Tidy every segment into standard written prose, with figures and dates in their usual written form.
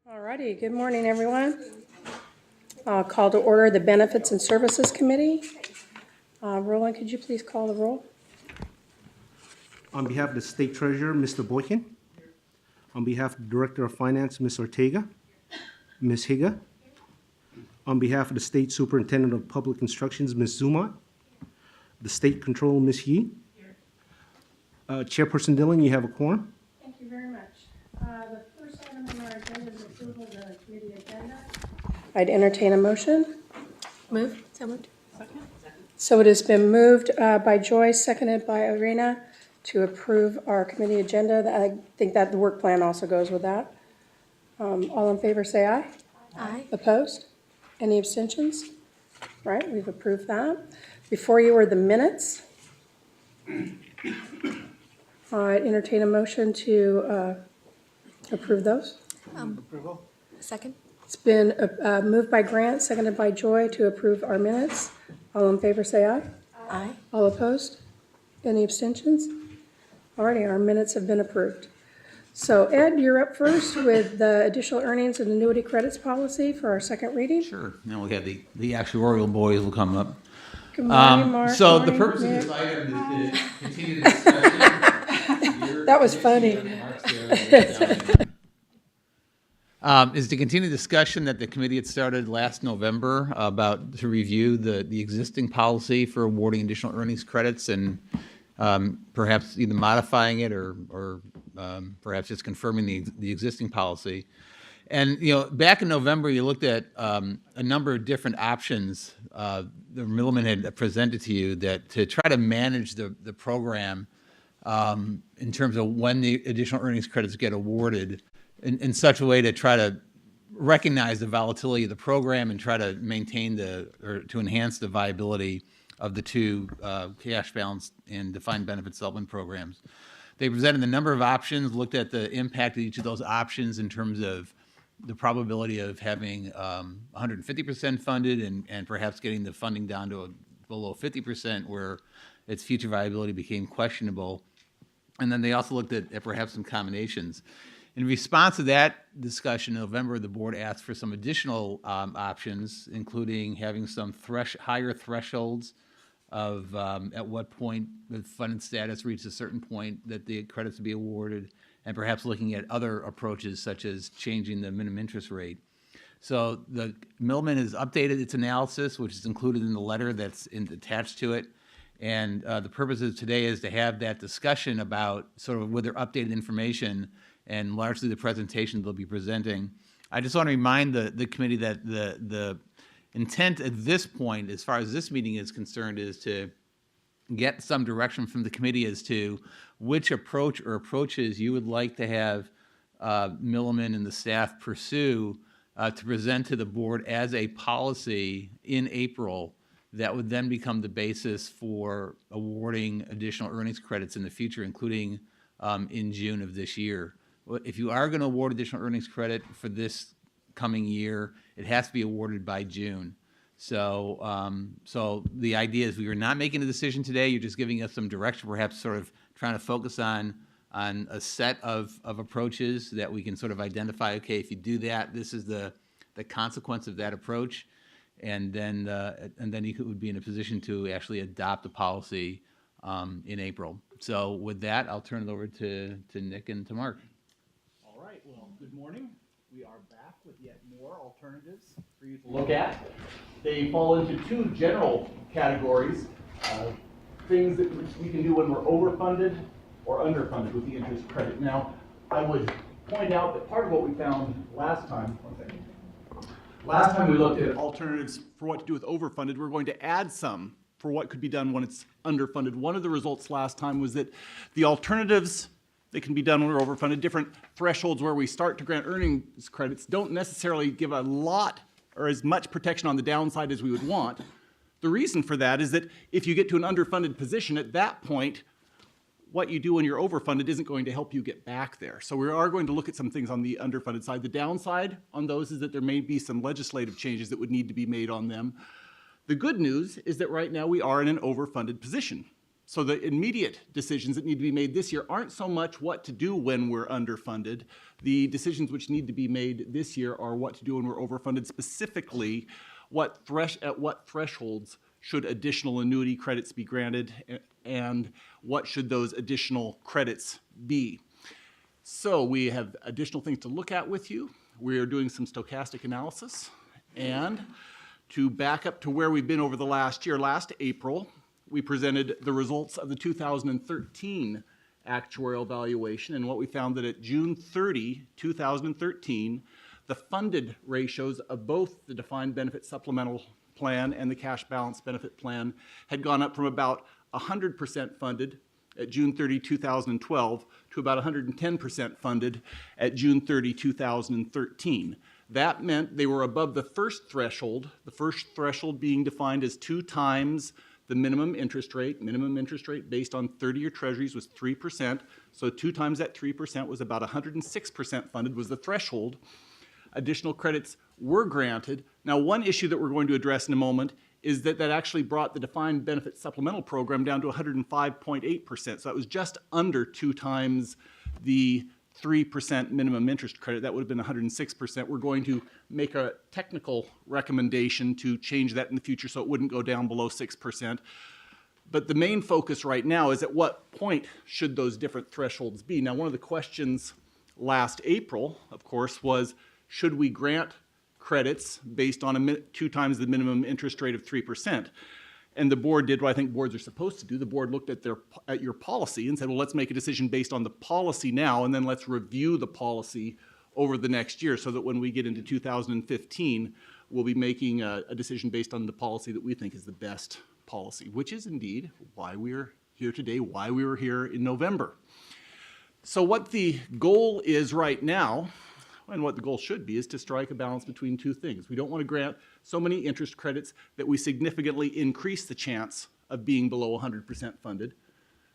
All righty, good morning, everyone. I'll call to order the Benefits and Services Committee. Roland, could you please call the roll? On behalf of the State Treasurer, Mr. Boykin. On behalf of the Director of Finance, Ms. Ortega. Ms. Higa. On behalf of the State Superintendent of Public Instructions, Ms. Zumot. The State Controller, Ms. Yee. Chairperson Dillon, you have a quorum. Thank you very much. The first item on our agenda is approval of the committee agenda. I'd entertain a motion. Move. So moved. So it has been moved by Joyce, seconded by Irina, to approve our committee agenda. I think that the work plan also goes with that. All in favor, say aye. Aye. Opposed? Any abstentions? All right, we've approved that. Before you are the minutes. I'd entertain a motion to approve those. Second. It's been moved by Grant, seconded by Joy to approve our minutes. All in favor, say aye. Aye. All opposed? Any abstentions? All righty, our minutes have been approved. So Ed, you're up first with the additional earnings and annuity credits policy for our second reading. Sure. Now we have the actuarial boys will come up. Good morning, Mark. So the Morning, purpose of Nick. this item is to continue the discussion. That was funny. Is to continue the discussion that the committee had started last November about to review the existing policy for awarding additional earnings credits and perhaps either modifying it or perhaps just confirming the existing policy. And, back in November, you looked at a number of different options the Milliman had presented to you that to try to manage the program in terms of when the additional earnings credits get awarded in such a way to try to recognize the volatility of the program and try to maintain or to enhance the viability of the two cash balance and defined benefit supplement programs. They presented a number of options, looked at the impact of each of those options in terms of the probability of having 150% funded and perhaps getting the funding down to below 50% where its future viability became questionable. And then they also looked at perhaps some combinations. In response to that discussion in November, the board asked for some additional options, including having some higher thresholds of at what point the funded status reaches a certain point that the credits would be awarded, and perhaps looking at other approaches such as changing the minimum interest rate. So the Milliman has updated its analysis, which is included in the letter that's attached to it. And the purpose of today is to have that discussion about sort of with their updated information and largely the presentation they'll be presenting. I just want to remind the committee that the intent at this point, as far as this meeting is concerned, is to get some direction from the committee as to which approach or approaches you would like to have Milliman and the staff pursue to present to the board as a policy in April that would then become the basis for awarding additional earnings credits in the future, including in June of this year. If you are going to award additional earnings credit for this coming year, it has to be awarded by June. So, so the idea is we are not making a decision today. You're just giving us some direction, perhaps sort of trying to focus on a set of approaches that we can sort of identify. Okay, if you do that, this is the consequence of that approach, and then you would be in a position to actually adopt the policy in April. So with that, I'll turn it over to Nick and to Mark. All right, well, good morning. We are back with yet more alternatives for you to look at. They fall into two general categories, things that we can do when we're overfunded or underfunded with the interest credit. Now, I would point out that part of what we found last time we looked at alternatives for what to do with overfunded, we're going to add some for what could be done when it's underfunded. One of the results last time was that the alternatives that can be done when we're overfunded, different thresholds where we start to grant earnings credits, don't necessarily give a lot or as much protection on the downside as we would want. The reason for that is that if you get to an underfunded position, at that point, what you do when you're overfunded isn't going to help you get back there. So we are going to look at some things on the underfunded side. The downside on those is that there may be some legislative changes that would need to be made on them. The good news is that right now we are in an overfunded position. So the immediate decisions that need to be made this year aren't so much what to do when we're underfunded. The decisions which need to be made this year are what to do when we're overfunded, specifically at what thresholds should additional annuity credits be granted, and what should those additional credits be. So we have additional things to look at with you. We are doing some stochastic analysis, and to back up to where we've been over the last year, last April, we presented the results of the 2013 actuarial valuation, and what we found that at June 30, 2013, the funded ratios of both the defined benefit supplemental plan and the cash balance benefit plan had gone up from about 100% funded at June 30, 2012 to about 110% funded at June 30, 2013. That meant they were above the first threshold being defined as 2 times the minimum interest rate based on 30-year treasuries was 3%, so 2 times that 3% was about 106% funded was the threshold. Additional credits were granted. Now, one issue that we're going to address in a moment is that actually brought the defined benefit supplemental program down to 105.8%, so that was just under 2 times the 3% minimum interest credit. That would have been 106%. We're going to make a technical recommendation to change that in the future so it wouldn't go down below 6%. But the main focus right now is at what point should those different thresholds be. Now, one of the questions last April, of course, was should we grant credits based on 2 times the minimum interest rate of 3%? And the board did what I think boards are supposed to do. The board looked at your policy and said, well, let's make a decision based on the policy now, and then let's review the policy over the next year so that when we get into 2015, we'll be making a decision based on the policy that we think is the best policy, which is indeed why we're here today, why we were here in November. So what the goal is right now, and what the goal should be, is to strike a balance between 2 things. We don't want to grant so many interest credits that we significantly increase the chance of being below 100% funded.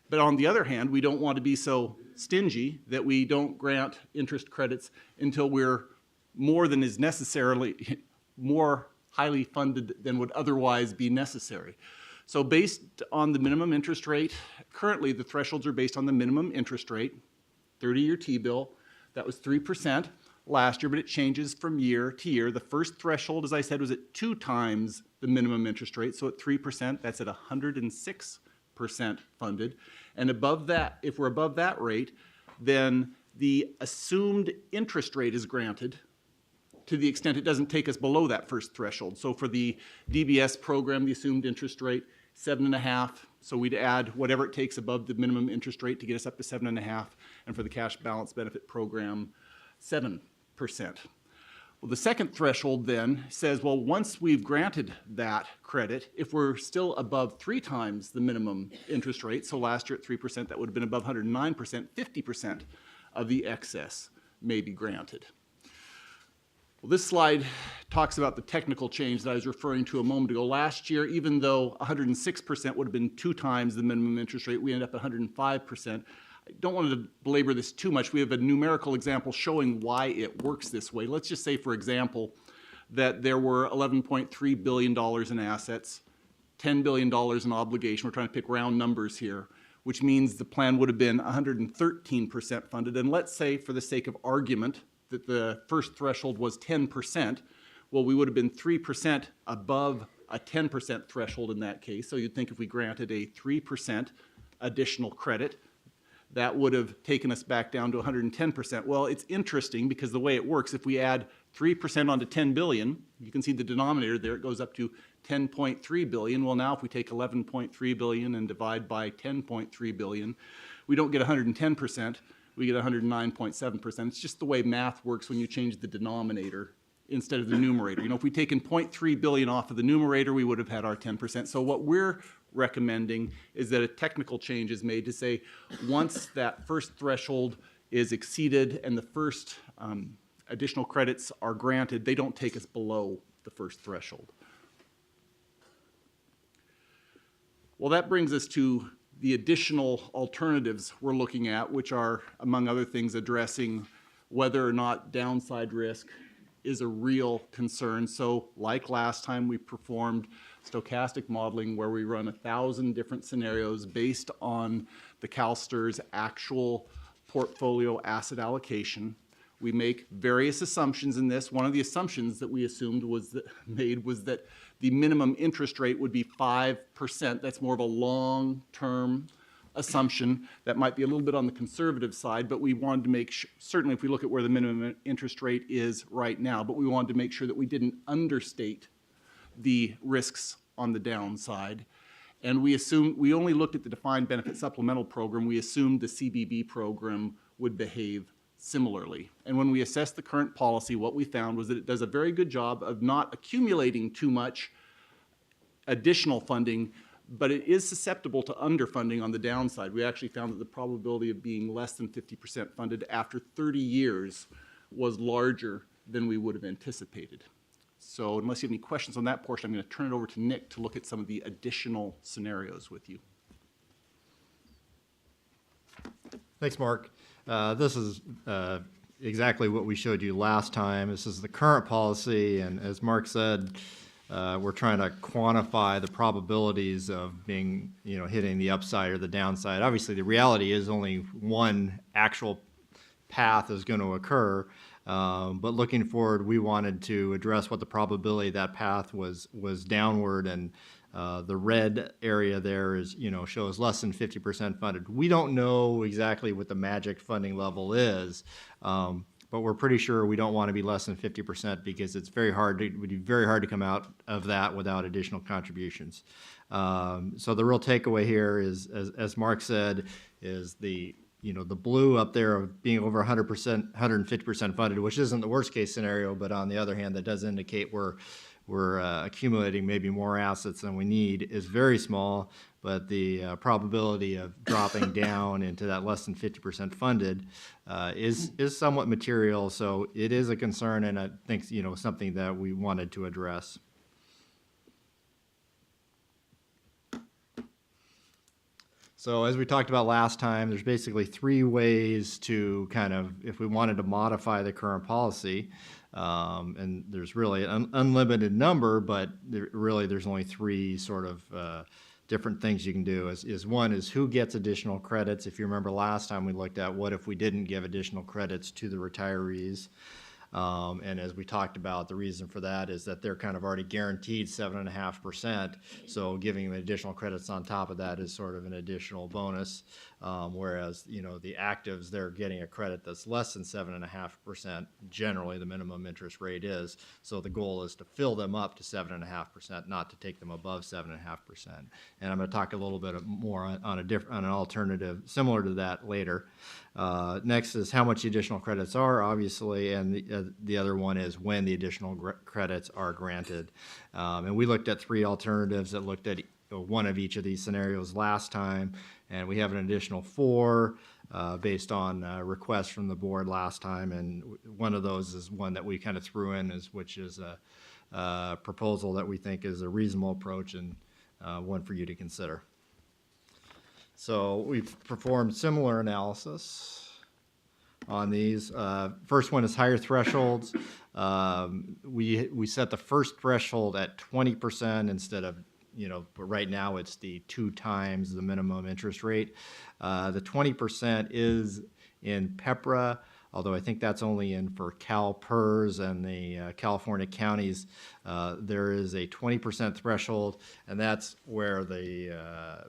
But on the other hand, we don't want to be so stingy that we don't grant interest credits until we're more than is necessarily more highly funded than would otherwise be necessary. So based on the minimum interest rate, currently the thresholds are based on the minimum interest rate, 30-year T-bill, that was 3%. Last year, but it changes from year to year. The first threshold, as I said, was at 2 times the minimum interest rate. So at 3%, that's at 106% funded. And above that, if we're above that rate, then the assumed interest rate is granted to the extent it doesn't take us below that first threshold. So for the DBS program, the assumed interest rate, 7.5. So we'd add whatever it takes above the minimum interest rate to get us up to 7.5. And for the cash balance benefit program, 7%. Well, the second threshold then says, well, once we've granted that credit, if we're still above 3 times the minimum interest rate, so last year at 3%, that would have been above 109%, 50% of the excess may be granted. Well, this slide talks about the technical change that I was referring to a moment ago. Last year, even though 106% would have been 2 times the minimum interest rate, we ended up at 105%. I don't want to belabor this too much. We have a numerical example showing why it works this way. Let's just say, for example, that there were $11.3 billion in assets, $10 billion in obligation. We're trying to pick round numbers here, which means the plan would have been 113% funded. And let's say, for the sake of argument, that the first threshold was 10%. Well, we would have been 3% above a 10% threshold in that case. So you'd think if we granted a 3% additional credit, that would have taken us back down to 110%. Well, it's interesting because the way it works, if we add 3% onto 10 billion, you can see the denominator there, it goes up to 10.3 billion. Well, now if we take 11.3 billion and divide by 10.3 billion, we don't get 110%, we get 109.7%. It's just the way math works when you change the denominator instead of the numerator. You know, if we'd taken 0.3 billion off of the numerator, we would have had our 10%. So what we're recommending is that a technical change is made to say once that first threshold is exceeded and the first additional credits are granted, they don't take us below the first threshold. Well, that brings us to the additional alternatives we're looking at, which are, among other things, addressing whether or not downside risk is a real concern. So like last time, we performed stochastic modeling where we run 1,000 different scenarios based on the CalSTRS actual portfolio asset allocation. We make various assumptions in this. One of the assumptions that we assumed was that the minimum interest rate would be 5%. That's more of a long-term assumption. That might be a little bit on the conservative side, but we wanted to make sure, certainly if we look at where the minimum interest rate is right now, but we wanted to make sure that we didn't understate the risks on the downside. And we only looked at the defined benefit supplemental program. We assumed the CBB program would behave similarly. And when we assessed the current policy, what we found was that it does a very good job of not accumulating too much additional funding, but it is susceptible to underfunding on the downside. We actually found that the probability of being less than 50% funded after 30 years was larger than we would have anticipated. So unless you have any questions on that portion, I'm going to turn it over to Nick to look at some of the additional scenarios with you. Thanks, Mark. This is exactly what we showed you last time. This is the current policy, and as Mark said, we're trying to quantify the probabilities of being, hitting the upside or the downside. Obviously, the reality is only one actual path is going to occur, but looking forward, we wanted to address what the probability of that path was downward, and the red area there is, shows less than 50% funded. We don't know exactly what the magic funding level is, but we're pretty sure we don't want to be less than 50% because it would be very hard to come out of that without additional contributions. So the real takeaway here is, as Mark said, is the blue up there of being over 100%, 150% funded, which isn't the worst case scenario, but on the other hand, that does indicate we're accumulating maybe more assets than we need, is very small, but the probability of dropping down into that less than 50% funded is somewhat material. So it is a concern, and I think something that we wanted to address. So as we talked about last time, there's basically three ways to if we wanted to modify the current policy, and there's really an unlimited number, but there's only three sort of different things you can do. One is who gets additional credits. If you remember last time we looked at what if we didn't give additional credits to the retirees. And as we talked about, the reason for that is that they're kind of already guaranteed 7.5%. So giving them additional credits on top of that is sort of an additional bonus. Whereas, the actives, they're getting a credit that's less than 7.5%. Generally, the minimum interest rate is. So the goal is to fill them up to 7.5%, not to take them above 7.5%. And I'm going to talk a little bit more on an alternative similar to that later. Next is how much additional credits are, obviously, and the other one is when the additional credits are granted. And we looked at three alternatives that looked at one of each of these scenarios last time, and we have an additional four based on requests from the board last time, and one of those is one that we kind of threw in, which is a proposal that we think is a reasonable approach and one for you to consider. So we've performed similar analysis on these. First one is higher thresholds. We set the first threshold at 20% instead of, but right now it's the 2 times the minimum interest rate. The 20% is in PEPRA, although I think that's only in for CalPERS and the California counties. There is a 20% threshold, and that's where the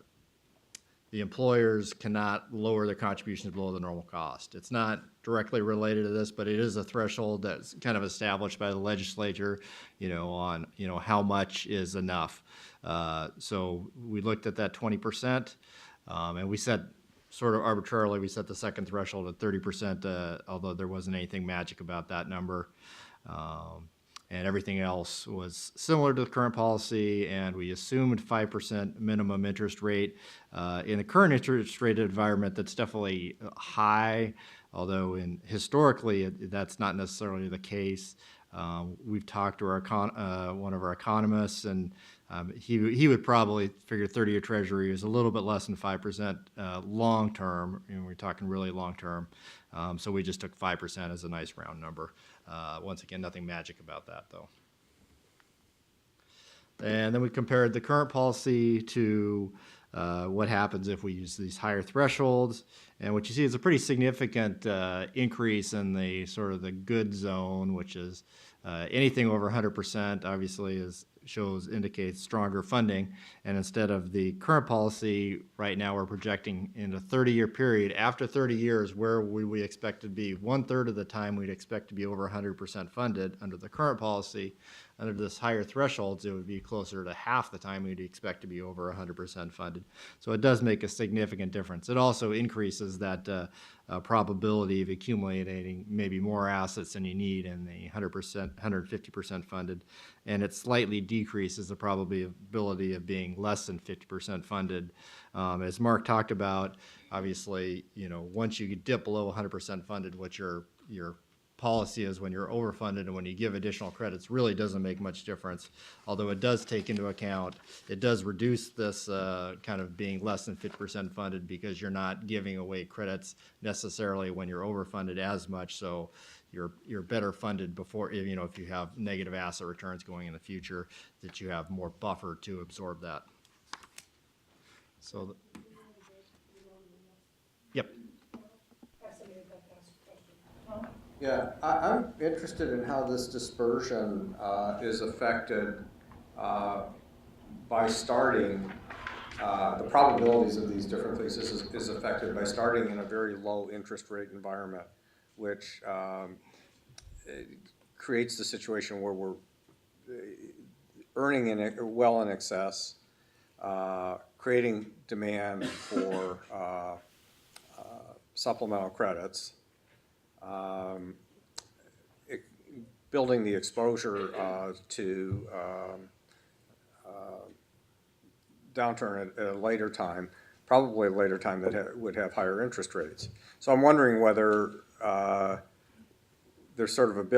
employers cannot lower their contributions below the normal cost. It's not directly related to this, but it is a threshold that's kind of established by the legislature, on, how much is enough. So we looked at that 20%, and we set sort of arbitrarily, we set the second threshold at 30%, although there wasn't anything magic about that number. And everything else was similar to the current policy, and we assumed 5% minimum interest rate. In the current interest rate environment, that's definitely high, although historically that's not necessarily the case. We've talked to one of our economists, and he would probably figure 30-year Treasury is a little bit less than 5% long term, and we're talking really long term. So we just took 5% as a nice round number. Once again, nothing magic about that, though. And then we compared the current policy to what happens if we use these higher thresholds. And what you see is a pretty significant increase in the sort of the good zone, which is anything over 100%, obviously indicates stronger funding. And instead of the current policy, right now we're projecting in a 30-year period, after 30 years, where we expect to be 1/3 of the time we'd expect to be over 100% funded. Under the current policy, under this higher thresholds, it would be closer to half the time we'd expect to be over 100% funded. So it does make a significant difference. It also increases that probability of accumulating maybe more assets than you need in the 100%, 150% funded, and it slightly decreases the probability of being less than 50% funded. As Mark talked about, obviously, once you dip below 100% funded, what your policy is when you're overfunded and when you give additional credits really doesn't make much difference. Although it does take into account, it does reduce this kind of being less than 50% funded because you're not giving away credits necessarily when you're overfunded as much. So you're better funded before, if you have negative asset returns going in the future, that you have more buffer to absorb that. So, yep. Yeah, I'm interested in how this dispersion is affected by starting, the probabilities of these different things is affected by starting in a very low interest rate environment, which creates the situation where we're earning well in excess, creating demand for supplemental credits, building the exposure to downturn at a later time, probably a later time that would have higher interest rates. So I'm wondering whether there's sort of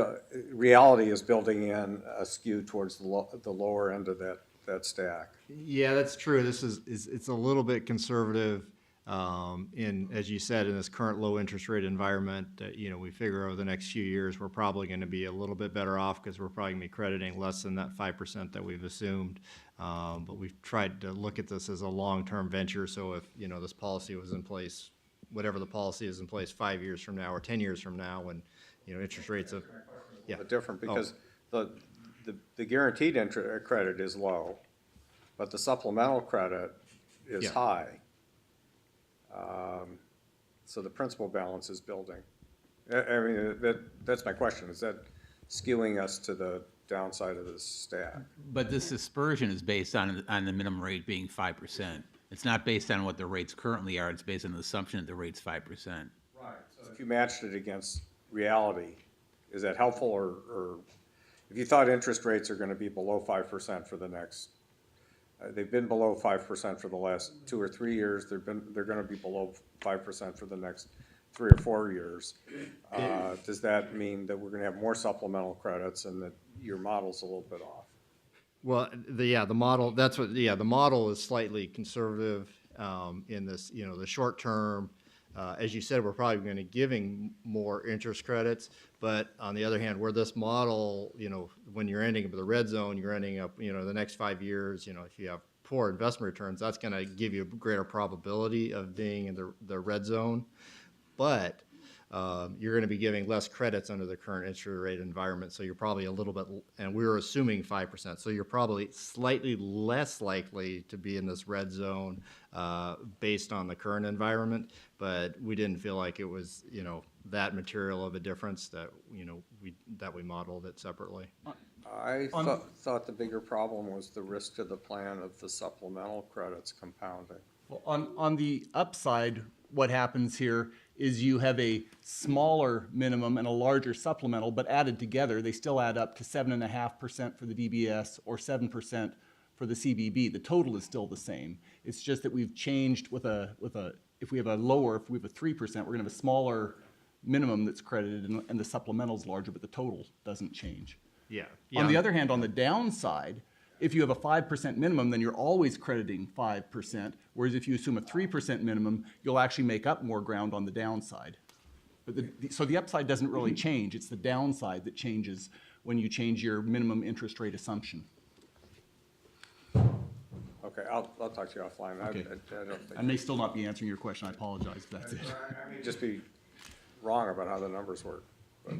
reality is building in a skew towards the lower end of that stack. Yeah, that's true. It's a little bit conservative. As you said, in this current low interest rate environment, we figure over the next few years we're probably going to be a little bit better off because we're probably going to be crediting less than that 5% that we've assumed. But we've tried to look at this as a long-term venture. So if this policy was in place, whatever the policy is in place 5 years from now or 10 years from now, when interest rates have Different because the guaranteed credit is low, but the supplemental credit is high. So the principal balance is building. I mean, that's my question. Is that skewing us to the downside of the stack? But this dispersion is based on the minimum rate being 5%. It's not based on what the rates currently are. It's based on the assumption that the rate's 5%. Right. So if you matched it against reality, is that helpful? Or if you thought interest rates are going to be below 5% for the next, they've been below 5% for the last 2 or 3 years. They're going to be below 5% for the next 3 or 4 years. Does that mean that we're going to have more supplemental credits and that your model's a little bit off? Well, the model, the model is slightly conservative in this, the short term. As you said, we're probably going to giving more interest credits, but on the other hand, where this model, when you're ending up with a red zone, you're ending up, the next 5 years, if you have poor investment returns, that's going to give you a greater probability of being in the red zone. But you're going to be giving less credits under the current interest rate environment, so you're probably a little bit, and we were assuming 5%, so you're probably slightly less likely to be in this red zone based on the current environment, but we didn't feel like it was, that material of a difference that, we modeled it separately. I thought the bigger problem was the risk to the plan of the supplemental credits compounding. Well, on the upside, what happens here is you have a smaller minimum and a larger supplemental, but added together, they still add up to 7.5% for the DBS or 7% for the CBB. The total is still the same. It's just that we've changed if we have a 3%, we're going to have a smaller minimum that's credited and the supplemental's larger, but the total doesn't change. Yeah. On the other hand, on the downside, if you have a 5% minimum, then you're always crediting 5%, whereas if you assume a 3% minimum, you'll actually make up more ground on the downside. But so the upside doesn't really change. It's the downside that changes when you change your minimum interest rate assumption. Okay, I'll talk to you offline. Okay. I don't think, I may still not be answering your question, I apologize if that's it. I may just be wrong about how the numbers work, but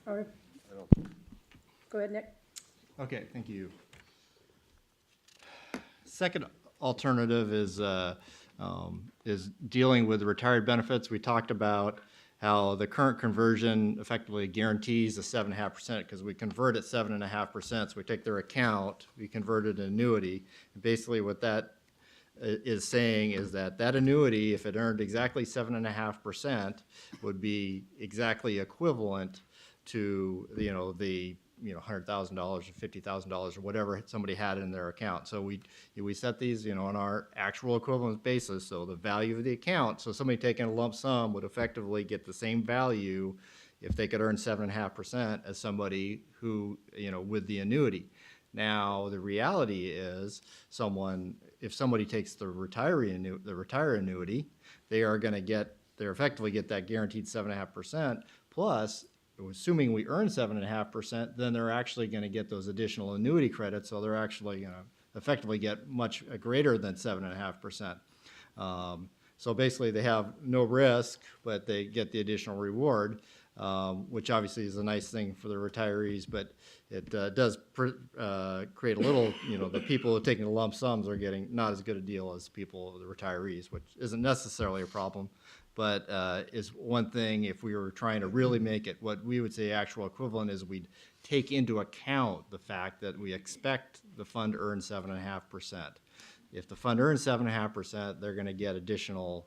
All right, I don't. go ahead, Nick. Okay, thank you. Second alternative is dealing with retired benefits. We talked about how the current conversion effectively guarantees the 7.5% because we convert at 7.5%. So we take their account, we convert it to annuity. And basically what that is saying is that that annuity, if it earned exactly 7.5%, would be exactly equivalent to, the $100,000 or $50,000 or whatever somebody had in their account. So we set these, on our actual equivalence basis. So the value of the account, so somebody taking a lump sum would effectively get the same value if they could earn 7.5% as somebody who, with the annuity. Now, the reality is if somebody takes the retire annuity, they're effectively get that guaranteed 7.5% plus, assuming we earn 7.5%, then they're actually going to get those additional annuity credits, so they're actually going to effectively get much greater than 7.5%. So basically, they have no risk, but they get the additional reward, which obviously is a nice thing for the retirees, but it does create a little, the people who are taking the lump sums are getting not as good a deal as the retirees, which isn't necessarily a problem. But is one thing if we were trying to really make it what we would say actual equivalent is we'd take into account the fact that we expect the fund to earn 7.5%. If the fund earns 7.5%, they're going to get additional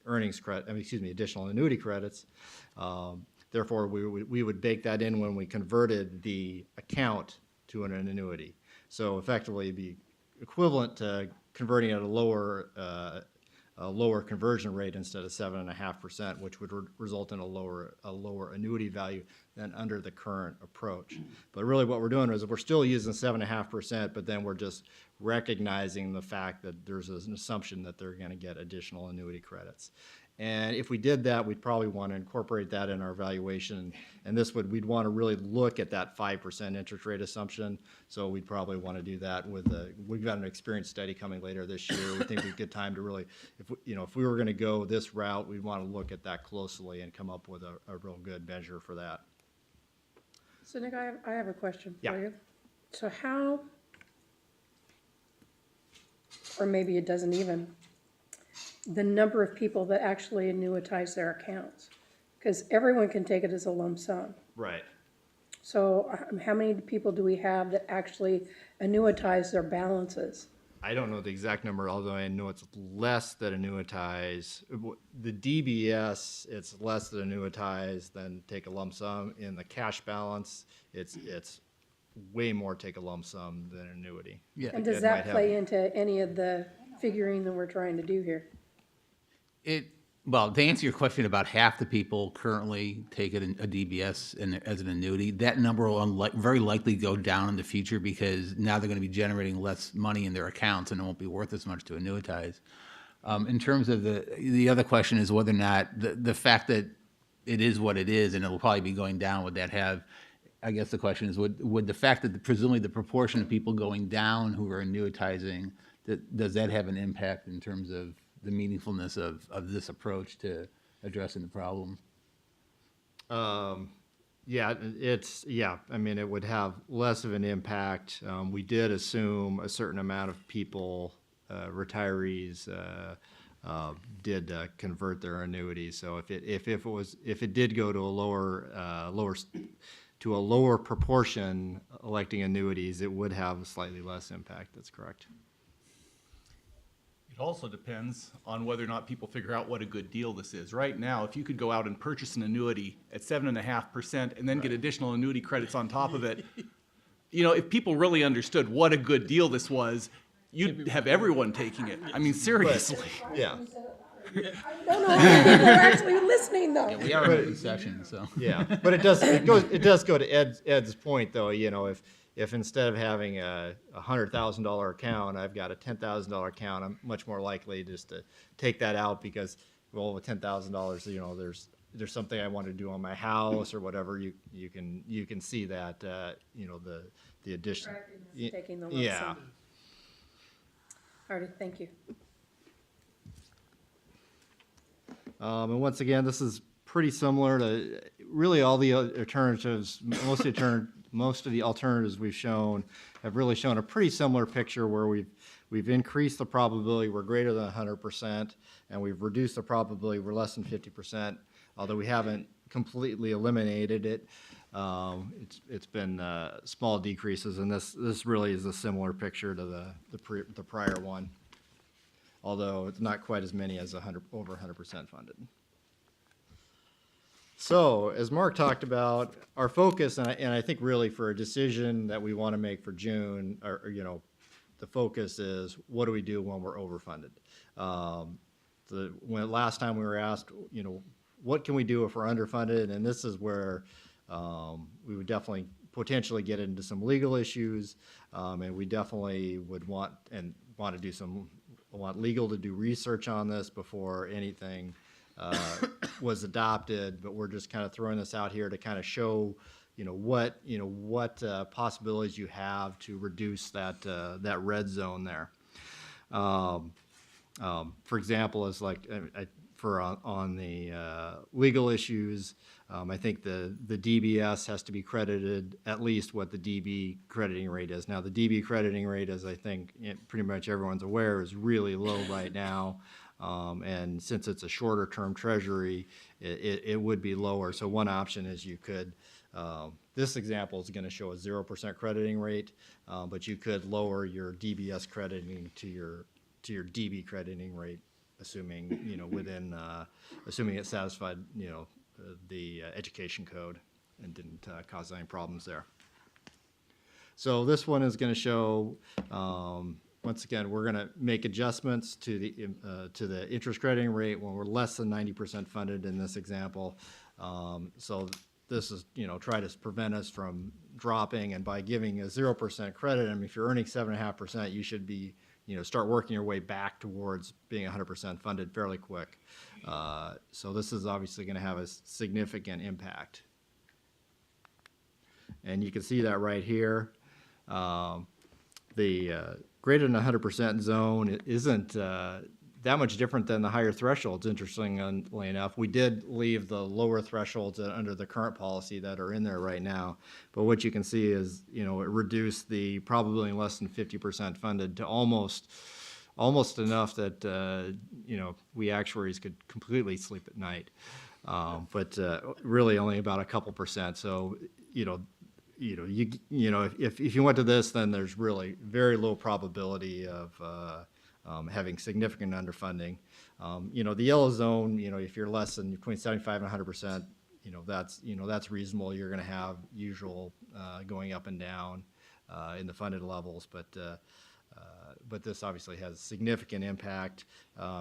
additional annuity credits. Therefore, we would bake that in when we converted the account to an annuity. So effectively, it'd be equivalent to converting at a lower conversion rate instead of 7.5%, which would result in a lower annuity value than under the current approach. But really what we're doing is we're still using 7.5%, but then we're just recognizing the fact that there's an assumption that they're going to get additional annuity credits. And if we did that, we'd probably want to incorporate that in our valuation. And we'd want to really look at that 5% interest rate assumption. So we'd probably want to do that we've got an experience study coming later this year. We think we've got time to really, if we were going to go this route, we'd want to look at that closely and come up with a real good measure for that. So Nick, I have a question Yeah. for you. So how, or maybe it doesn't even, the number of people that actually annuitize their accounts? Because everyone can take it as a lump sum. Right. So how many people do we have that actually annuitize their balances? I don't know the exact number, although I know it's less that annuitize. The DBS, it's less that annuitize than take a lump sum. In the cash balance, it's way more take a lump sum than annuity. Yeah. And does that play into any of the figuring that we're trying to do here? Well, to answer your question, about half the people currently take a DBS as an annuity. That number will very likely go down in the future because now they're going to be generating less money in their accounts and it won't be worth as much to annuitize. In terms of the other question is whether or not the fact that it is what it is and it'll probably be going down, would that have, I guess the question is, would the fact that presumably the proportion of people going down who are annuitizing, does that have an impact in terms of the meaningfulness of this approach to addressing the problem? Yeah, I mean, it would have less of an impact. We did assume a certain amount of people, retirees, did convert their annuities. So if it did go to a lower proportion electing annuities, it would have slightly less impact. That's correct. It also depends on whether or not people figure out what a good deal this is. Right now, if you could go out and purchase an annuity at 7.5% and then get additional annuity credits on top of it, if people really understood what a good deal this was, you'd have everyone taking it. I mean, seriously. Yeah. No, people are actually listening though. We are in a session, so. Yeah, but it does go to Ed's point though. If instead of having a $100,000 account, I've got a $10,000 account, I'm much more likely just to take that out because, well, with $10,000, there's something I want to do on my house or whatever. You can see that the addition. Taking the lump Yeah. sum. All right, thank you. And once again, this is pretty similar to really all the alternatives. Most of the alternatives we've shown have really shown a pretty similar picture where we've increased the probability we're greater than 100%, and we've reduced the probability we're less than 50%. Although we haven't completely eliminated it, it's been small decreases, and this really is a similar picture to the prior one. Although it's not quite as many as over 100% funded. So, as Mark talked about, our focus, and I think really for a decision that we want to make for June, the focus is what do we do when we're overfunded? When last time we were asked, what can we do if we're underfunded? And this is where we would definitely potentially get into some legal issues, and we definitely would want legal to do research on this before anything was adopted. But we're just kind of throwing this out here to kind of show, what possibilities you have to reduce that red zone there. For example, is like on the legal issues, I think the DBS has to be credited at least what the DB crediting rate is. Now, the DB crediting rate, as I think pretty much everyone's aware, is really low right now. And since it's a shorter term treasury, it would be lower. So one option is you could, this example is going to show a 0% crediting rate, but you could lower your DBS crediting to your DB crediting rate, assuming assuming it satisfied the education code and didn't cause any problems there. So this one is going to show, once again, we're going to make adjustments to the interest crediting rate when we're less than 90% funded in this example. So this is, try to prevent us from dropping, and by giving a 0% credit, if you're earning 7.5%, you should be, start working your way back towards being 100% funded fairly quick. So this is obviously going to have a significant impact. And you can see that right here. The greater than 100% zone isn't that much different than the higher thresholds, interestingly enough. We did leave the lower thresholds under the current policy that are in there right now. But what you can see is, it reduced the probability less than 50% funded to almost enough that, we actuaries could completely sleep at night. But really only about a couple percent. So, if you went to this, then there's really very low probability of having significant underfunding. The yellow zone, if you're less than between 75 and 100%, that's reasonable. You're going to have usual going up and down in the funded levels, but this obviously has significant impact.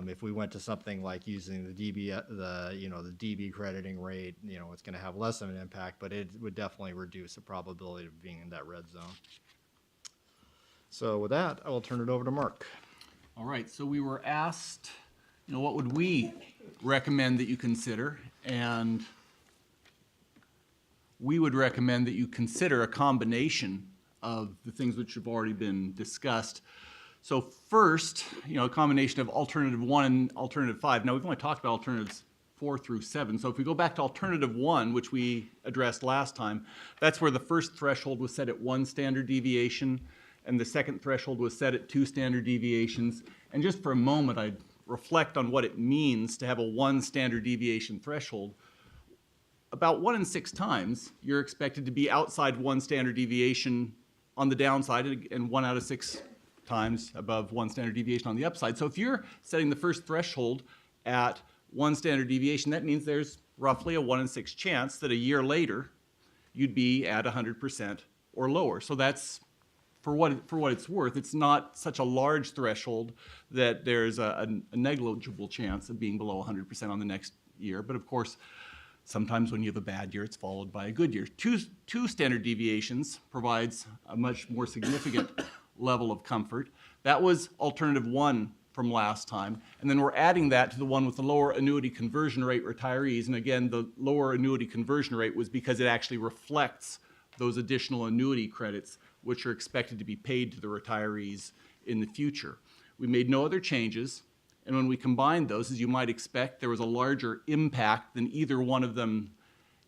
If we went to something like using the DB crediting rate, it's going to have less of an impact, but it would definitely reduce the probability of being in that red zone. So with that, I will turn it over to Mark. All right, so we were asked, what would we recommend that you consider? And we would recommend that you consider a combination of the things which have already been discussed. So first, a combination of alternative 1 and alternative 5. Now, we've only talked about alternatives 4 through 7. So if we go back to alternative 1, which we addressed last time, that's where the first threshold was set at 1 standard deviation, and the second threshold was set at 2 standard deviations. And just for a moment, I'd reflect on what it means to have a 1 standard deviation threshold. About 1 in 6 times, you're expected to be outside 1 standard deviation on the downside, and 1 out of 6 times above 1 standard deviation on the upside. So if you're setting the first threshold at 1 standard deviation, that means there's roughly a 1 in 6 chance that a year later, you'd be at 100% or lower. So that's, for what it's worth, it's not such a large threshold that there's a negligible chance of being below 100% on the next year. But of course, sometimes when you have a bad year, it's followed by a good year. Two standard deviations provides a much more significant level of comfort. That was alternative 1 from last time. And then we're adding that to the one with the lower annuity conversion rate retirees. And again, the lower annuity conversion rate was because it actually reflects those additional annuity credits which are expected to be paid to the retirees in the future. We made no other changes, and when we combined those, as you might expect, there was a larger impact than either one of them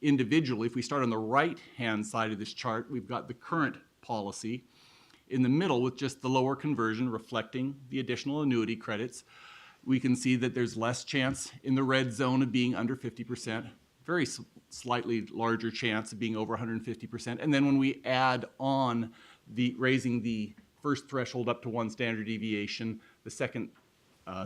individually. If we start on the right-hand side of this chart, we've got the current policy in the middle with just the lower conversion reflecting the additional annuity credits. We can see that there's less chance in the red zone of being under 50%, very slightly larger chance of being over 150%. And then when we add on raising the first threshold up to 1 standard deviation, the second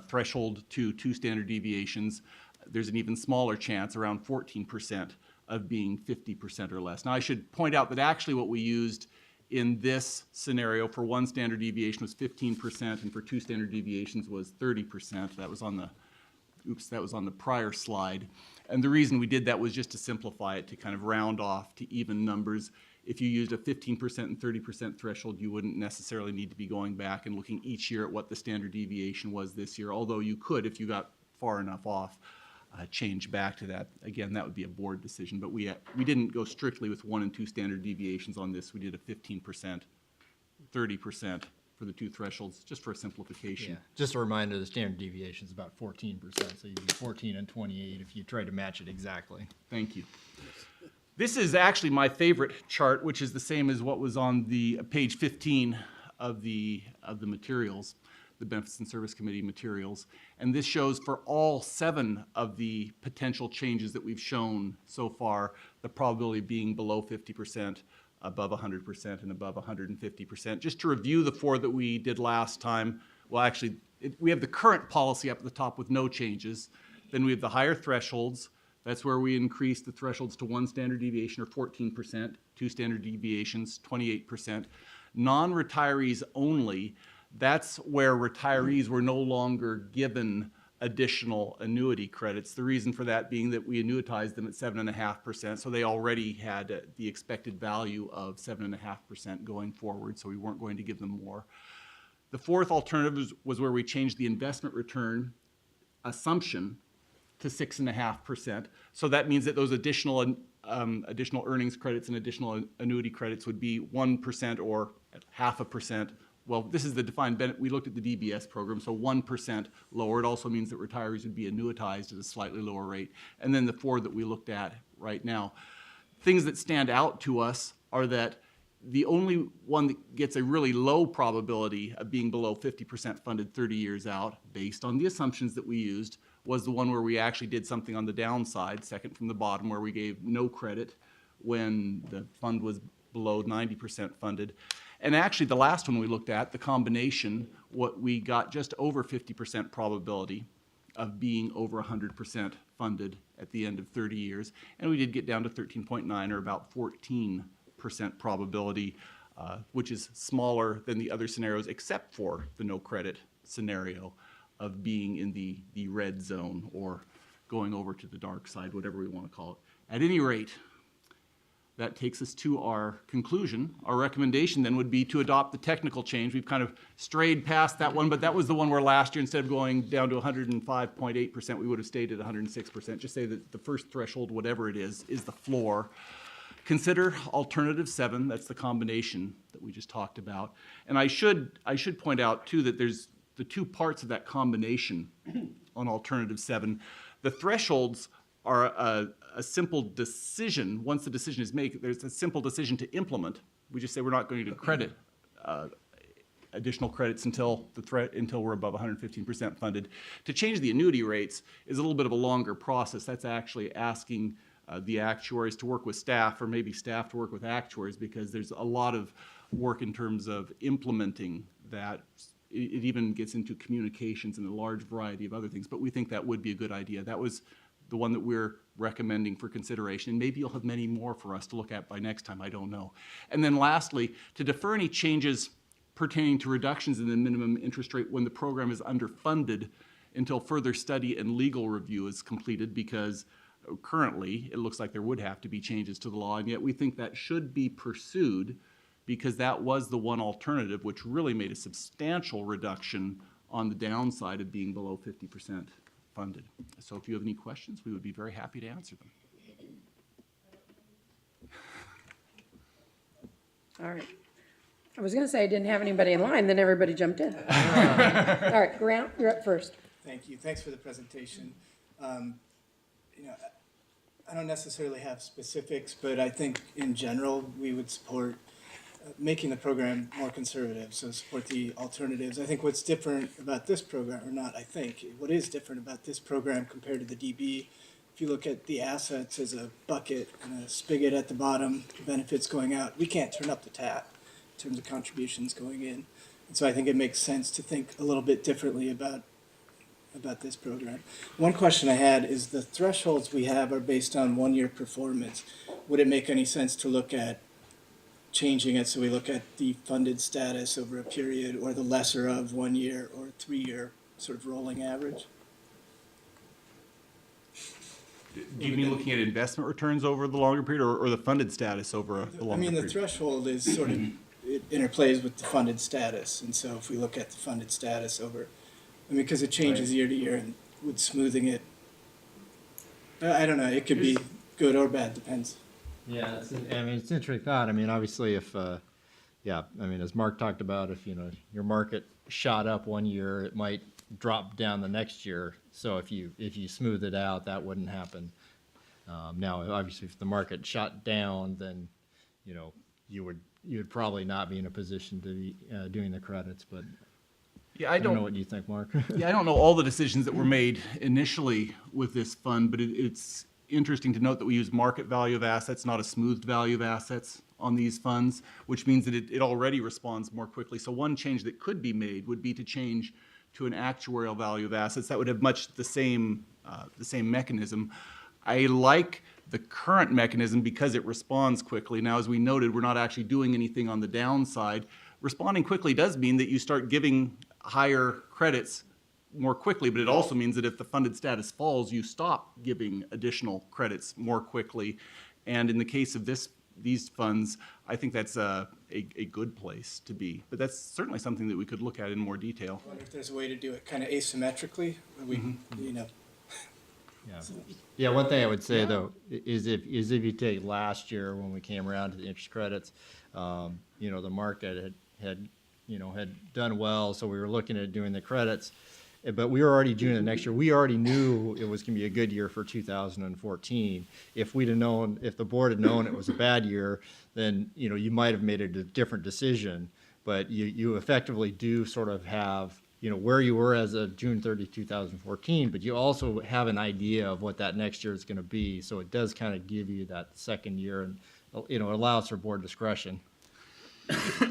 threshold to 2 standard deviations, there's an even smaller chance, around 14%, of being 50% or less. Now, I should point out that actually what we used in this scenario for 1 standard deviation was 15%, and for 2 standard deviations was 30%. That was on the prior slide. And the reason we did that was just to simplify it, to kind of round off to even numbers. If you used a 15% and 30% threshold, you wouldn't necessarily need to be going back and looking each year at what the standard deviation was this year, although you could, if you got far enough off, change back to that. Again, that would be a board decision, but we didn't go strictly with 1 and 2 standard deviations on this. We did a 15%, 30% for the 2 thresholds, just for simplification. Yeah, just a reminder, the standard deviation is about 14%, so you'd be 14 and 28 if you tried to match it exactly. Thank you. This is actually my favorite chart, which is the same as what was on the page 15 of the materials, the Benefits and Service Committee materials. And this shows for all 7 of the potential changes that we've shown so far, the probability of being below 50%, above 100%, and above 150%. Just to review the 4 that we did last time, well, actually, we have the current policy up at the top with no changes. Then we have the higher thresholds. That's where we increased the thresholds to 1 standard deviation, or 14%, 2 standard deviations, 28%. Non-retirees only, that's where retirees were no longer given additional annuity credits. The reason for that being that we annuitized them at 7.5%, so they already had the expected value of 7.5% going forward, so we weren't going to give them more. The 4th alternative was where we changed the investment return assumption to 6.5%. So that means that those additional earnings credits and additional annuity credits would be 1% or 0.5%. Well, this is the defined benefit. We looked at the DBS program, so 1% lower. It also means that retirees would be annuitized at a slightly lower rate. And then the 4 that we looked at right now. Things that stand out to us are that the only one that gets a really low probability of being below 50% funded 30 years out, based on the assumptions that we used, was the one where we actually did something on the downside, second from the bottom, where we gave no credit when the fund was below 90% funded. And actually, the last one we looked at, the combination, what we got just over 50% probability of being over 100% funded at the end of 30 years. And we did get down to 13.9, or about 14% probability, which is smaller than the other scenarios, except for the no credit scenario of being in the red zone or going over to the dark side, whatever we want to call it. At any rate, that takes us to our conclusion. Our recommendation then would be to adopt the technical change. We've kind of strayed past that one, but that was the one where last year, instead of going down to 105.8%, we would have stayed at 106%. Just say that the first threshold, whatever it is the floor. Consider alternative 7, that's the combination that we just talked about. And I should point out too that there's the 2 parts of that combination on alternative 7. The thresholds are a simple decision. Once the decision is made, there's a simple decision to implement. We just say we're not going to credit additional credits until we're above 115% funded. To change the annuity rates is a little bit of a longer process. That's actually asking the actuaries to work with staff, or maybe staff to work with actuaries, because there's a lot of work in terms of implementing that. It even gets into communications and a large variety of other things, but we think that would be a good idea. That was the one that we're recommending for consideration. Maybe you'll have many more for us to look at by next time, I don't know. And then lastly, to defer any changes pertaining to reductions in the minimum interest rate when the program is underfunded until further study and legal review is completed, because currently it looks like there would have to be changes to the law, and yet we think that should be pursued, because that was the one alternative which really made a substantial reduction on the downside of being below 50% funded. So if you have any questions, we would be very happy to answer them. All right. I was gonna say I didn't have anybody in line, then everybody jumped in. All right, Grant, you're up first. Thank you. Thanks for the presentation. You know, I don't necessarily have specifics, but I think in general, we would support making the program more conservative, so support the alternatives. I think what's different about this program, or not, I think, what is different about this program compared to the DB, if you look at the assets as a bucket and a spigot at the bottom, benefits going out, we can't turn up the tap in terms of contributions going in. And so I think it makes sense to think a little bit differently about this program. One question I had is the thresholds we have are based on 1 year performance. Would it make any sense to look at changing it so we look at the funded status over a period or the lesser of 1 year or 3 year sort of rolling average? Do you mean looking at investment returns over the longer period or the funded status over the longer I mean, the period? threshold is sort of, it interplays with the funded status. And so if we look at the funded status over, I mean, because it changes year to year and with smoothing it, I don't know, it could be good or bad, depends. Yeah, it's an interesting thought. I mean, obviously, if, yeah, I mean, as Mark talked about, if, your market shot up 1 year, it might drop down the next year. So if you smooth it out, that wouldn't happen. Now, obviously, if the market shot down, then, you would probably not be in a position to be doing the credits, but Yeah, I don't know what you think, Mark. Yeah, I don't know all the decisions that were made initially with this fund, but it's interesting to note that we use market value of assets, not a smoothed value of assets on these funds, which means that it already responds more quickly. So one change that could be made would be to change to an actuarial value of assets. That would have much the same mechanism. I like the current mechanism because it responds quickly. Now, as we noted, we're not actually doing anything on the downside. Responding quickly does mean that you start giving higher credits more quickly, but it also means that if the funded status falls, you stop giving additional credits more quickly. And in the case of these funds, I think that's a good place to be. But that's certainly something that we could look at in more detail. I wonder if there's a way to do it kind of asymmetrically, where we, Yeah. Yeah, one thing I would say though is if you take last year when we came around to the interest credits, the market had done well, so we were looking at doing the credits, but we were already doing it next year. We already knew it was going to be a good year for 2014. If the board had known it was a bad year, then you might have made a different decision. But you effectively do sort of have where you were as of June 30, 2014, but you also have an idea of what that next year is going to be. So it does kind of give you that second year, and it allows for board discretion.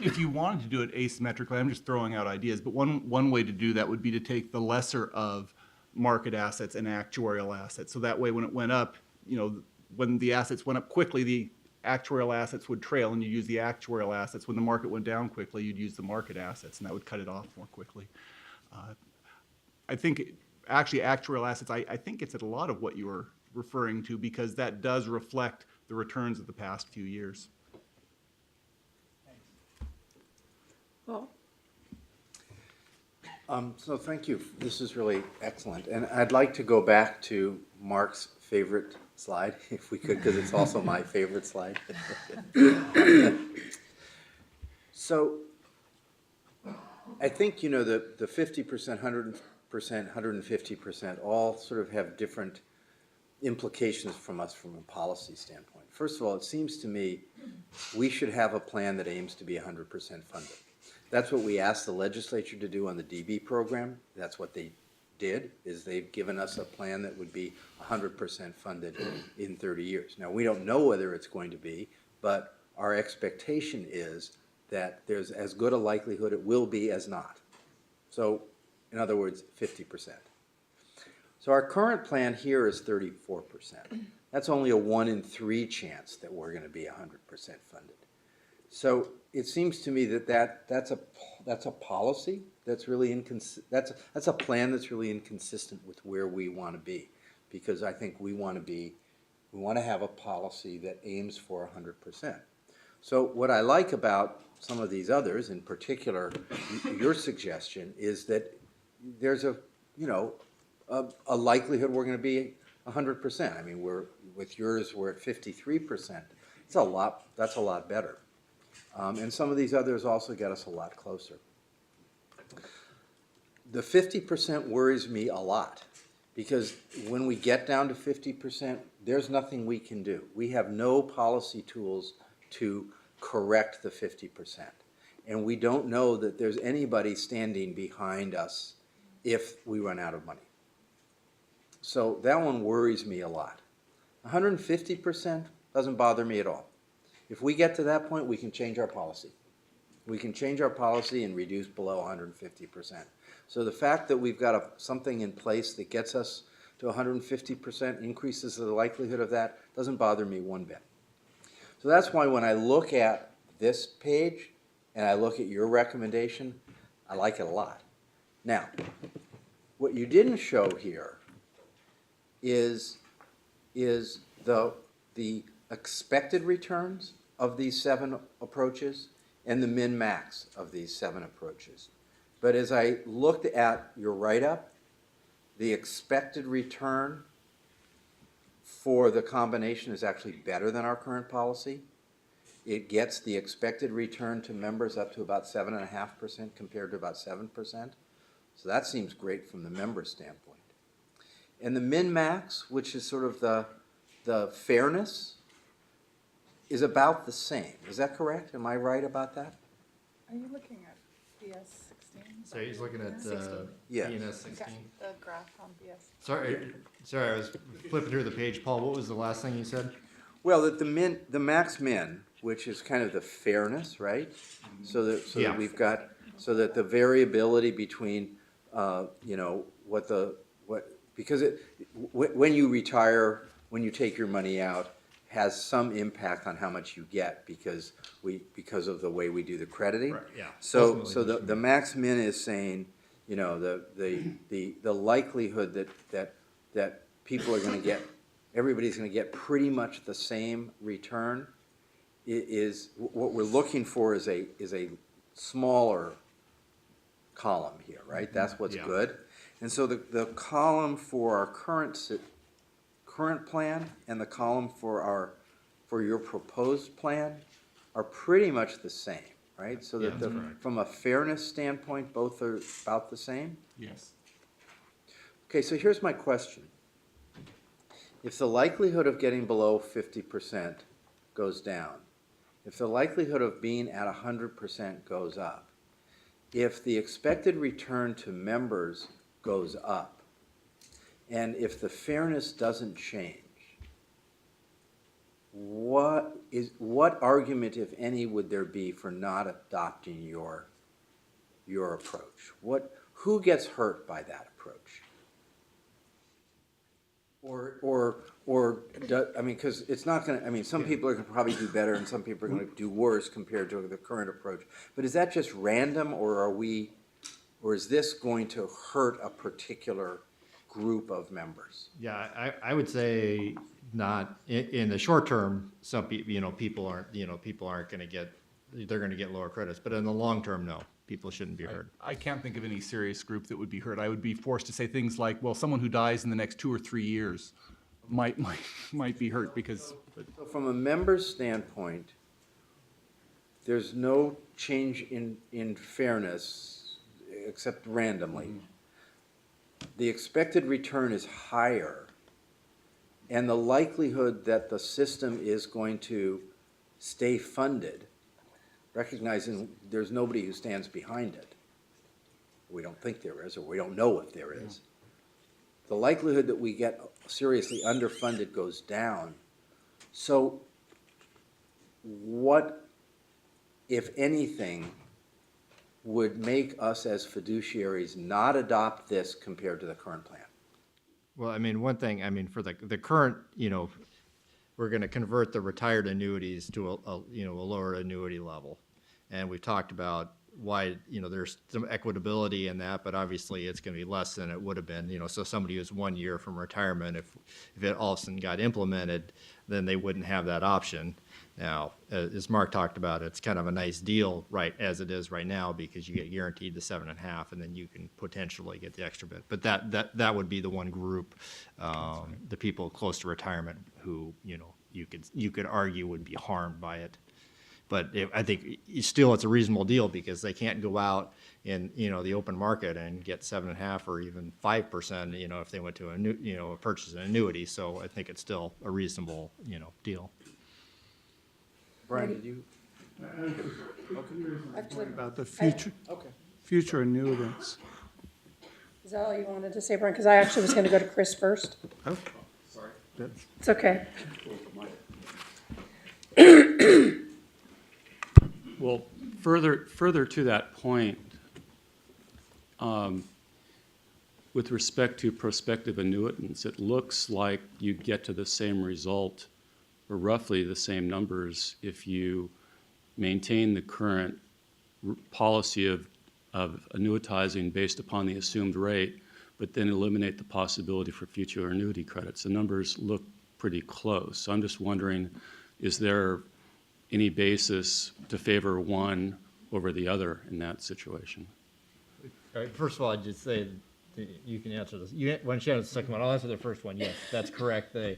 If you wanted to do it asymmetrically, I'm just throwing out ideas, but one way to do that would be to take the lesser of market assets and actuarial assets. So that way, when it went up, when the assets went up quickly, the actuarial assets would trail, and you use the actuarial assets. When the market went down quickly, you'd use the market assets, and that would cut it off more quickly. I think actually actuarial assets, I think it's at a lot of what you were referring to, because that does reflect the returns of the past few years. Paul? So thank you. This is really excellent. And I'd like to go back to Mark's favorite slide, if we could, because it's also my favorite slide. So I think, the 50%, 100%, 150% all sort of have different implications from us from a policy standpoint. First of all, it seems to me we should have a plan that aims to be 100% funded. That's what we asked the legislature to do on the DB program. That's what they did, is they've given us a plan that would be 100% funded in 30 years. Now, we don't know whether it's going to be, but our expectation is that there's as good a likelihood it will be as not. So, in other words, 50%. So our current plan here is 34%. That's only a 1 in 3 chance that we're going to be 100% funded. So it seems to me that's a policy that's really that's a plan that's really inconsistent with where we want to be, because I think we want to have a policy that aims for 100%. So what I like about some of these others, in particular your suggestion, is that there's a likelihood we're going to be 100%. I mean, with yours we're at 53%. That's a lot better. And some of these others also get us a lot closer. The 50% worries me a lot, because when we get down to 50%, there's nothing we can do. We have no policy tools to correct the 50%. And we don't know that there's anybody standing behind us if we run out of money. So that one worries me a lot. 150% doesn't bother me at all. If we get to that point, we can change our policy. We can change our policy and reduce below 150%. So the fact that we've got something in place that gets us to 150%, increases the likelihood of that, doesn't bother me one bit. So that's why when I look at this page and I look at your recommendation, I like it a lot. Now, what you didn't show here is the expected returns of these 7 approaches and the min-max of these 7 approaches. But as I looked at your write-up, the expected return for the combination is actually better than our current policy. It gets the expected return to members up to about 7.5% compared to about 7%. So that seems great from the member standpoint. And the min-max, which is sort of the fairness, is about the same. Is that correct? Am I right about that? Are you looking at BS 16? So he's looking at Yeah. BNS 16. Okay, the graph on BS. Sorry, I was flipping through the page. Paul, what was the last thing you said? Well, that the max min, which is kind of the fairness, right? So that we've got, so that the variability between, because when you retire, when you take your money out, has some impact on how much you get because of the way we do the crediting. Right, yeah. So Ultimately, the max min is saying, the likelihood that people are going to get, everybody's going to get pretty much the same return is what we're looking for is a smaller column here, right? That's what's good. And so the column for our current plan and the column for your proposed plan are pretty much the same, right? So that from a fairness standpoint, both are about the same? Yes. Okay, so here's my question. If the likelihood of getting below 50% goes down, if the likelihood of being at 100% goes up, if the expected return to members goes up, and if the fairness doesn't change, what argument, if any, would there be for not adopting your approach? Who gets hurt by that approach? Because it's not going to, some people are going to probably do better and some people are going to do worse compared to the current approach. But is that just random, or is this going to hurt a particular group of members? Yeah, I would say not in the short term. Some people aren't going to get, they're going to get lower credits. But in the long term, no, people shouldn't be hurt. I can't think of any serious group that would be hurt. I would be forced to say things like, well, someone who dies in the next 2 or 3 years might be hurt because. So from a member's standpoint, there's no change in fairness except randomly. The expected return is higher, and the likelihood that the system is going to stay funded, recognizing there's nobody who stands behind it. We don't think there is, or we don't know if there is. The likelihood that we get seriously underfunded goes down. So what, if anything, would make us as fiduciaries not adopt this compared to the current plan? Well, one thing, for the current, we're going to convert the retired annuities to a lower annuity level. And we've talked about why, there's some equitability in that, but obviously it's going to be less than it would have been, so somebody who's 1 year from retirement, if it all of a sudden got implemented, then they wouldn't have that option. Now, as Mark talked about, it's kind of a nice deal right as it is right now because you get guaranteed the 7.5 and then you can potentially get the extra bit. But that would be the one group, the people close to retirement who, you could argue would be harmed by it. But I think it's a reasonable deal because they can't go out in, the open market and get 7.5 or even 5%, if they went to purchase an annuity. So I think it's still a reasonable, deal. Brian, did you? About the future annuitants. Is that all you wanted to say, Brian? Because I actually was going to go to Chris first. Oh, It's okay. Well, further to that point, with respect to prospective annuitants, it looks like you get to the same result or roughly the same numbers if you maintain the current policy of annuitizing based upon the assumed rate, but then eliminate the possibility for future annuity credits. The numbers look pretty close. So I'm just wondering, is there any basis to favor one over the other in that situation? All right, first of all, I'd just say, you can answer this. Why don't you answer the second one? I'll answer the first one. Yes, that's correct. They,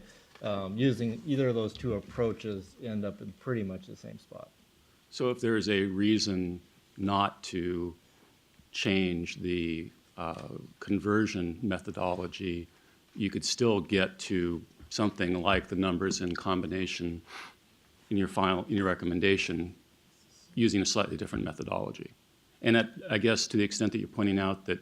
using either of those two approaches, end up in pretty much the same spot. So if there is a reason not to change the conversion methodology, you could still get to something like the numbers in combination in your recommendation using a slightly different methodology. And I guess to the extent that you're pointing out that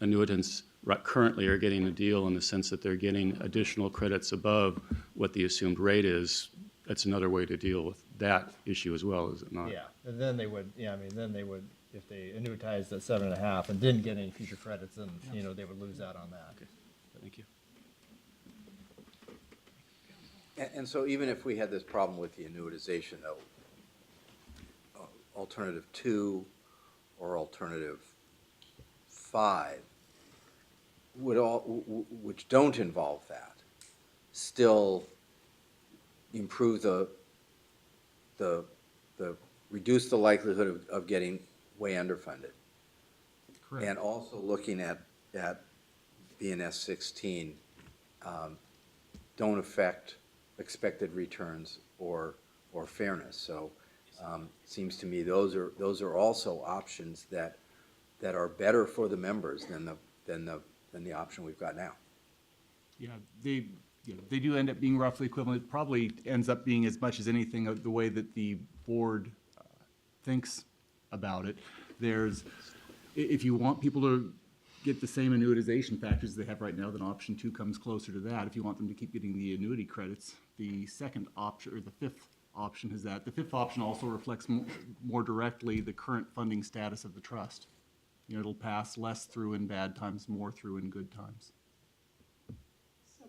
annuitants currently are getting a deal in the sense that they're getting additional credits above what the assumed rate is, that's another way to deal with that issue as well, is it not? Yeah, and then they would, if they annuitized at 7.5 and didn't get any future credits, then, they would lose out on that. Okay. Thank you. And so even if we had this problem with the annuitization, though, alternative 2 or alternative 5 which don't involve that, still improve reduce the likelihood of getting way underfunded. Correct. And also looking at BNS 16, don't affect expected returns or fairness. So seems to me those are also options that are better for the members than the option we've got now. Yeah, they do end up being roughly equivalent. It probably ends up being as much as anything of the way that the board thinks about it. If you want people to get the same annuitization factors they have right now, then option 2 comes closer to that. If you want them to keep getting the annuity credits, the second option, or the fifth option is that. The fifth option also reflects more directly the current funding status of the trust. It'll pass less through in bad times, more through in good times. So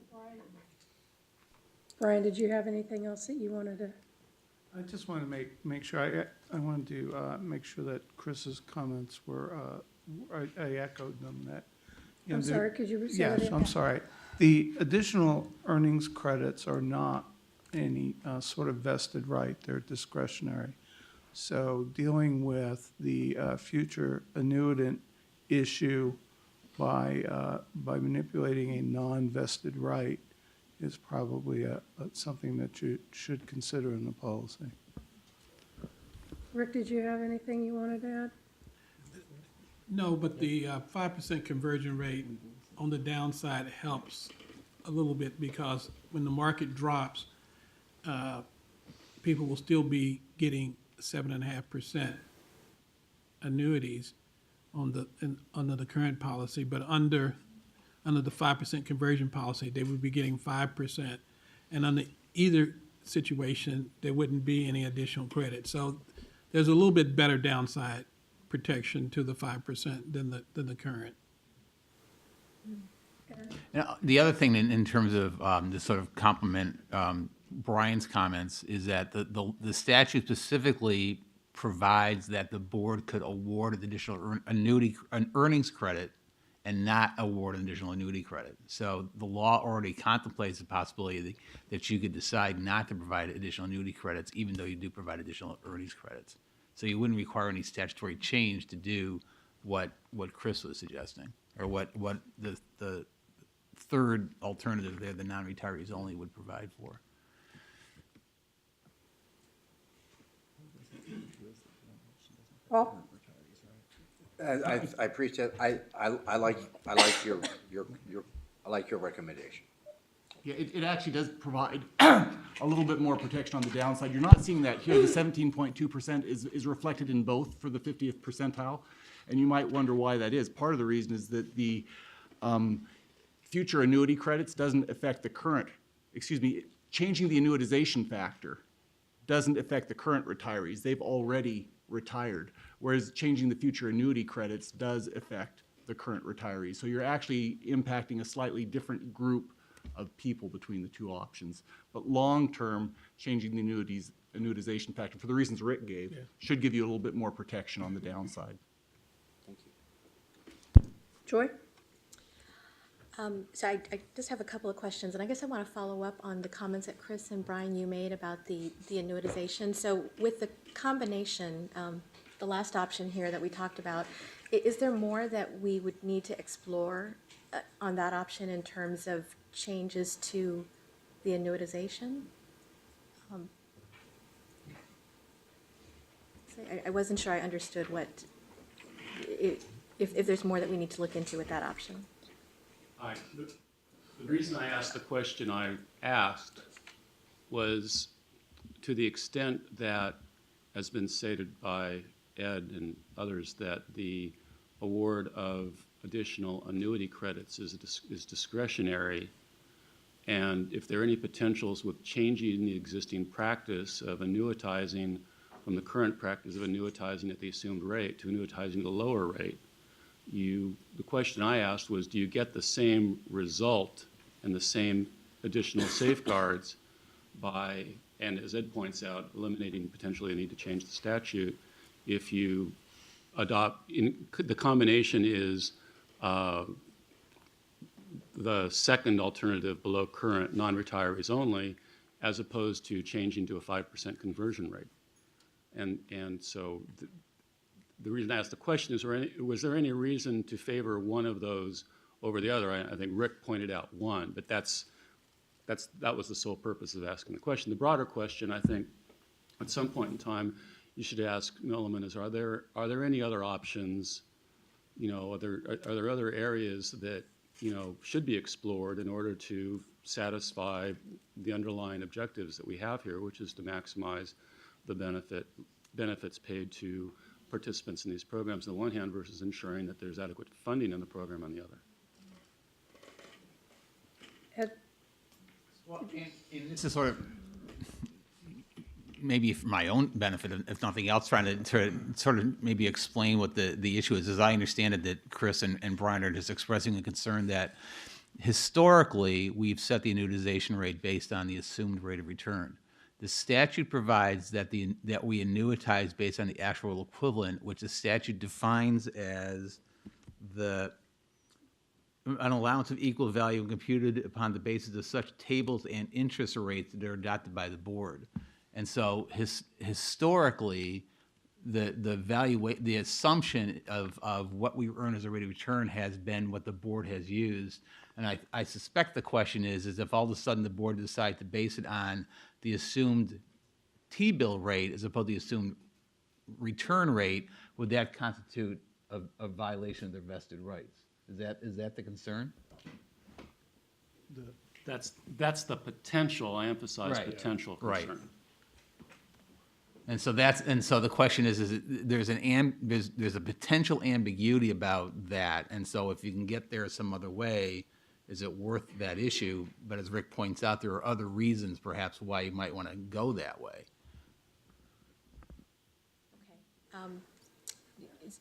Brian, did you have anything else that you wanted to? I just want to make sure, I wanted to make sure that Chris's comments were, I echoed them, that. I'm sorry, could you say that Yes, again? I'm sorry. The additional earnings credits are not any sort of vested right, they're discretionary. So dealing with the future annuitant issue by manipulating a non-vested right is probably something that you should consider in the policy. Rick, did you have anything you wanted to add? No, but the 5% conversion rate on the downside helps a little bit because when the market drops, people will still be getting 7.5% annuities under the current policy, but under the 5% conversion policy, they would be getting 5%. And under either situation, there wouldn't be any additional credit. So there's a little bit better downside protection to the 5% than the current. Now, the other thing in terms of to sort of complement Brian's comments is that the statute specifically provides that the board could award an additional earnings credit and not award an additional annuity credit. So the law already contemplates the possibility that you could decide not to provide additional annuity credits even though you do provide additional earnings credits. So you wouldn't require any statutory change to do what Chris was suggesting, or what the third alternative there, the non-retirees only, would provide for. Paul? I appreciate, I like your recommendation. Yeah, it actually does provide a little bit more protection on the downside. You're not seeing that here. The 17.2% is reflected in both for the 50th percentile, and you might wonder why that is. Part of the reason is that the future annuity credits doesn't affect the current, changing the annuitization factor doesn't affect the current retirees. They've already retired, whereas changing the future annuity credits does affect the current retirees. So you're actually impacting a slightly different group of people between the two options. But long-term, changing the annuitization factor, for the reasons Rick gave, should give you a little bit more protection on the downside. Thank you. Joy? So I just have a couple of questions, and I guess I want to follow up on the comments that Chris and Brian, you made about the annuitization. So with the combination, the last option here that we talked about, is there more that we would need to explore on that option in terms of changes to the annuitization? So I wasn't sure I understood what, if there's more that we need to look into with that option. The reason I asked the question I asked was to the extent that has been stated by Ed and others that the award of additional annuity credits is discretionary, and if there are any potentials with changing the existing practice of annuitizing from the current practice of annuitizing at the assumed rate to annuitizing at a lower rate, the question I asked was, do you get the same result and the same additional safeguards by, and as Ed points out, eliminating potentially a need to change the statute if you adopt, the combination is the second alternative below current non-retirees only, as opposed to changing to a 5% conversion rate. And so the reason I asked the question is, was there any reason to favor one of those over the other? I think Rick pointed out one, but that was the sole purpose of asking the question. The broader question, I think, at some point in time, you should ask Milliman is, are there any other options? Are there other areas that should be explored in order to satisfy the underlying objectives that we have here, which is to maximize the benefits paid to participants in these programs on the one hand versus ensuring that there's adequate funding in the program on the other. Ed? Well, and this is sort of maybe for my own benefit, if nothing else, trying to sort of maybe explain what the issue is. As I understand it, that Chris and Brian are just expressing a concern that historically we've set the annuitization rate based on the assumed rate of return. The statute provides that that we annuitize based on the actual equivalent, which the statute defines as an allowance of equal value computed upon the basis of such tables and interest rates that are adopted by the board. And so historically, the assumption of what we earn as a rate of return has been what the board has used. And I suspect the question is if all of a sudden the board decides to base it on the assumed T-bill rate as opposed to the assumed return rate, would that constitute a violation of their vested rights? Is that the concern? That's the potential. I emphasize Right. potential concern. Right. And so the question is there's a potential ambiguity about that, and so if you can get there some other way, is it worth that issue? But as Rick points out, there are other reasons perhaps why you might want to go that way. Okay.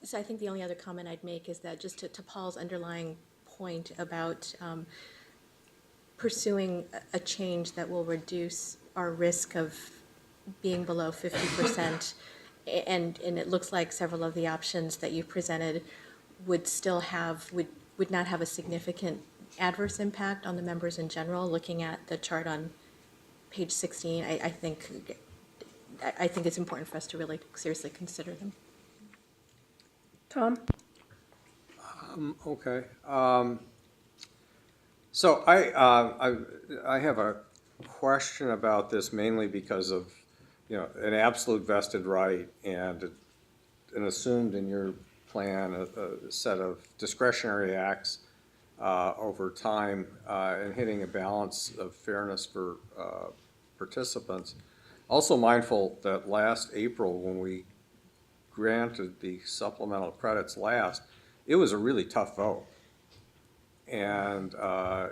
So I think the only other comment I'd make is that just to Paul's underlying point about pursuing a change that will reduce our risk of being below 50%, and it looks like several of the options that you presented would not have a significant adverse impact on the members in general. Looking at the chart on page 16, I think it's important for us to really seriously consider them. Tom? Okay. So I have a question about this mainly because of, an absolute vested right and and assumed in your plan a set of discretionary acts over time and hitting a balance of fairness for participants. Also mindful that last April, when we granted the supplemental credits last, it was a really tough vote. And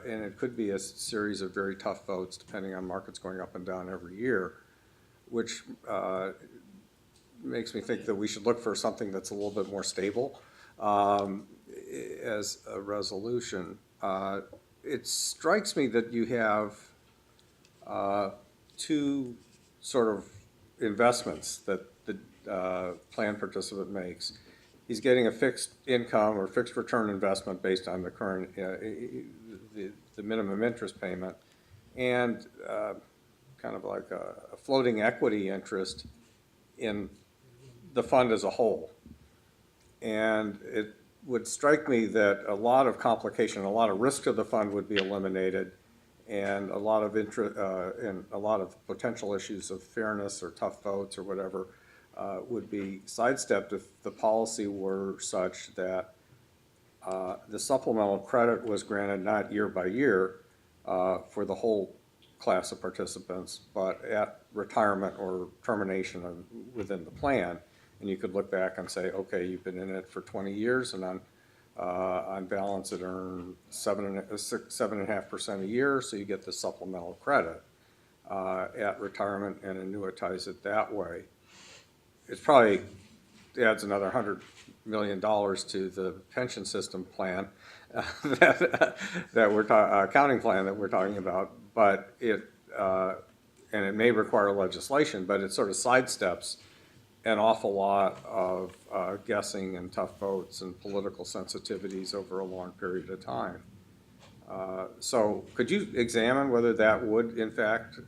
it could be a series of very tough votes depending on markets going up and down every year, which makes me think that we should look for something that's a little bit more stable as a resolution. It strikes me that you have two sort of investments that the plan participant makes. He's getting a fixed income or fixed return investment based on the current, the minimum interest payment, and kind of like a floating equity interest in the fund as a whole. And it would strike me that a lot of complication, a lot of risk to the fund would be eliminated, and a lot of and a lot of potential issues of fairness or tough votes or whatever would be sidestepped if the policy were such that the supplemental credit was granted not year by year for the whole class of participants, but at retirement or termination within the plan. And you could look back and say, okay, you've been in it for 20 years, and on balance it earned 7.5% a year, so you get the supplemental credit at retirement and annuitize it that way. It probably adds another $100 million to the pension system plan that we're accounting plan that we're talking about, but and it may require legislation, but it sort of sidesteps an awful lot of guessing and tough votes and political sensitivities over a long period of time. So could you examine whether that would, in fact,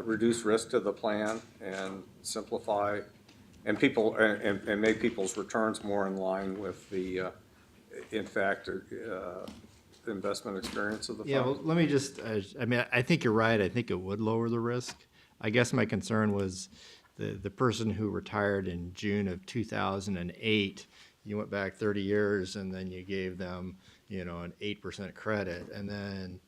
reduce risk to the plan and simplify and make people's returns more in line with the, in fact, investment experience of the fund? Yeah, well, let me just, I mean, I think you're right. I think it would lower the risk. I guess my concern was the person who retired in June of 2008, you went back 30 years and then you gave them, you know, an 8% credit. And then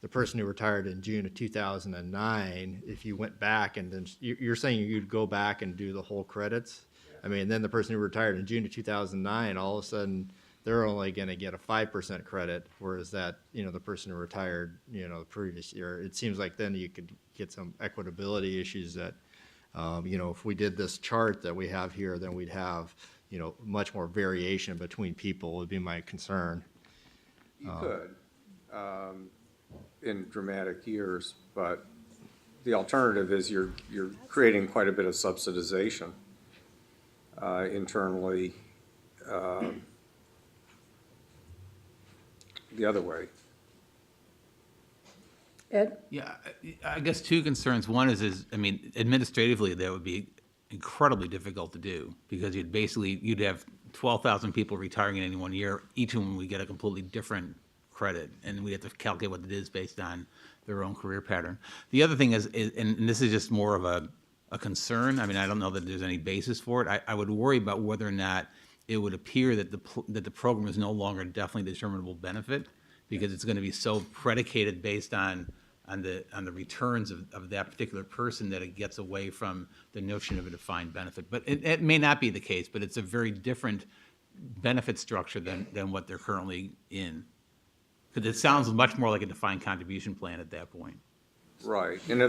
the person who retired in June of 2009, if you went back and then, you're saying you'd go back and do the whole credits? I mean, then the person who retired in June of 2009, all of a sudden, they're only going to get a 5% credit, whereas that, you know, the person who retired, you know, the previous year, it seems like then you could get some equitability issues that, you know, if we did this chart that we have here, then we'd have, you know, much more variation between people would be my concern. You could, in dramatic years, but the alternative is you're creating quite a bit of subsidization internally. The other way. Ed? Yeah, I guess two concerns. One is I mean, administratively, that would be incredibly difficult to do because you'd have 12,000 people retiring in any one year. Each of them would get a completely different credit, and we have to calculate what it is based on their own career pattern. The other thing is and this is just more of a concern. I mean, I don't know that there's any basis for it. I would worry about whether or not it would appear that the program is no longer definitely determinable benefit because it's going to be so predicated based on the returns of that particular person that it gets away from the notion of a defined benefit. But it may not be the case, but it's a very different benefit structure than what they're currently in. Because it sounds much more like a defined contribution plan at that point. Right, and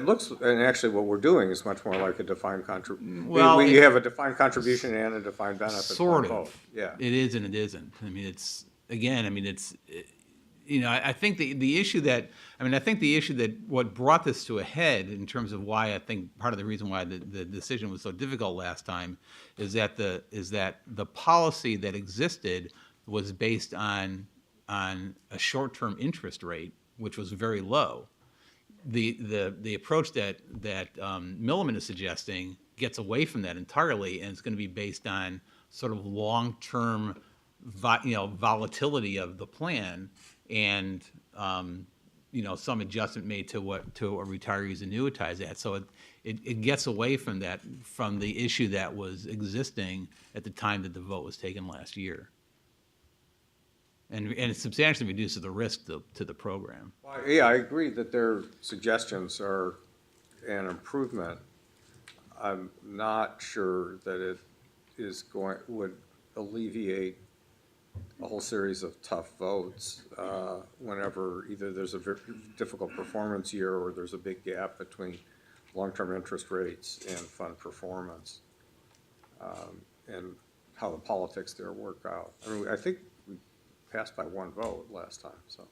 actually what we're doing is much more like a defined contribution. Well, you have a defined contribution and a defined benefit. Sort of. Both. Yeah. It is and it isn't. I mean, you know, I think the issue that what brought this to a head in terms of why I think part of the reason why the decision was so difficult last time is that the policy that existed was based on a short-term interest rate, which was very low. The approach that Milliman is suggesting gets away from that entirely, and it's going to be based on sort of long-term, volatility of the plan, and some adjustment made to what a retiree's annuitize at. So it gets away from that, from the issue that was existing at the time that the vote was taken last year. And it substantially reduces the risk to the program. Well, yeah, I agree that their suggestions are an improvement. I'm not sure that it would alleviate a whole series of tough votes whenever either there's a very difficult performance year or there's a big gap between long-term interest rates and fund performance, and how the politics there work out. I mean, I think we passed by one vote last time, so.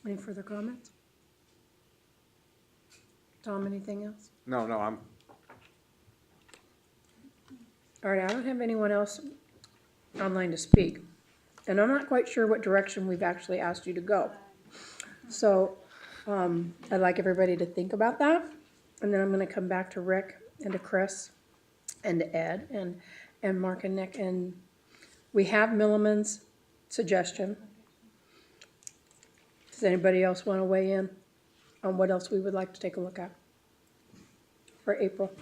Any further comments? Tom, anything else? No, All right, I don't have anyone else online to speak, and I'm not quite sure what direction we've actually asked you to go. So I'd like everybody to think about that, and then I'm gonna come back to Rick and to Chris and to Ed and Mark and Nick. And we have Milliman's suggestion. Does anybody else want to weigh in on what else we would like to take a look at for April?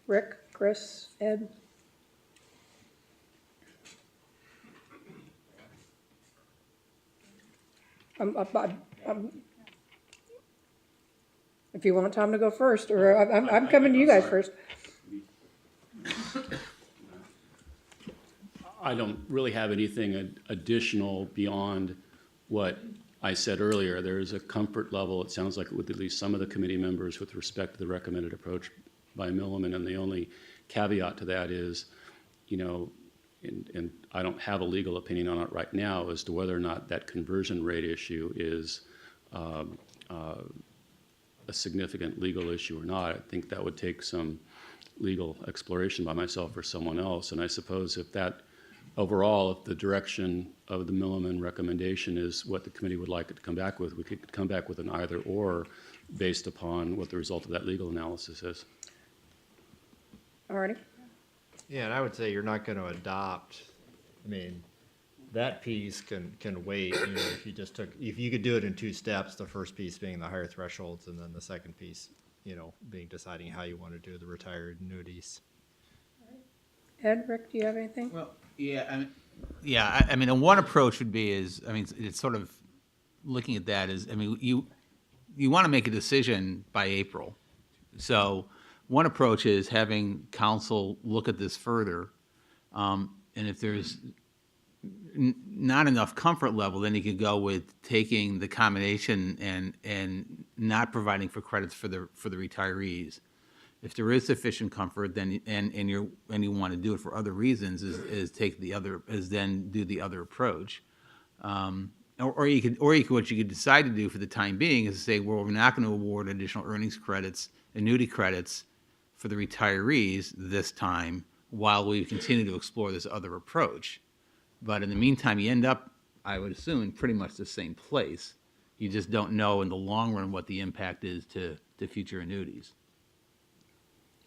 Rick, Chris, Ed? If you want Tom to go first, or I'm coming to you guys first. I don't really have anything additional beyond what I said earlier. There is a comfort level, it sounds like, with at least some of the committee members with respect to the recommended approach by Milliman, and the only caveat to that is, you know, and I don't have a legal opinion on it right now as to whether or not that conversion rate issue is a significant legal issue or not. I think that would take some legal exploration by myself or someone else. And I suppose if that overall, if the direction of the Milliman recommendation is what the committee would like it to come back with, we could come back with an either or based upon what the result of that legal analysis is. All righty. Yeah, and I would say you're not going to adopt, I mean, that piece can wait, you know, if you could do it in two steps, the first piece being the higher thresholds, and then the second piece, you know, being deciding how you want to do the retired annuities. Ed, Rick, do you have anything? Well, yeah, I mean, one approach would be it's sort of looking at that as, I mean, you want to make a decision by April. So one approach is having council look at this further, and if there's not enough comfort level, then you could go with taking the combination and not providing for credits for the retirees. If there is sufficient comfort, then and you want to do it for other reasons, then do the other approach. Or you could what you could decide to do for the time being is to say, well, we're not going to award additional earnings credits, annuity credits for the retirees this time while we continue to explore this other approach. But in the meantime, you end up, I would assume, in pretty much the same place. You just don't know in the long run what the impact is to future annuities.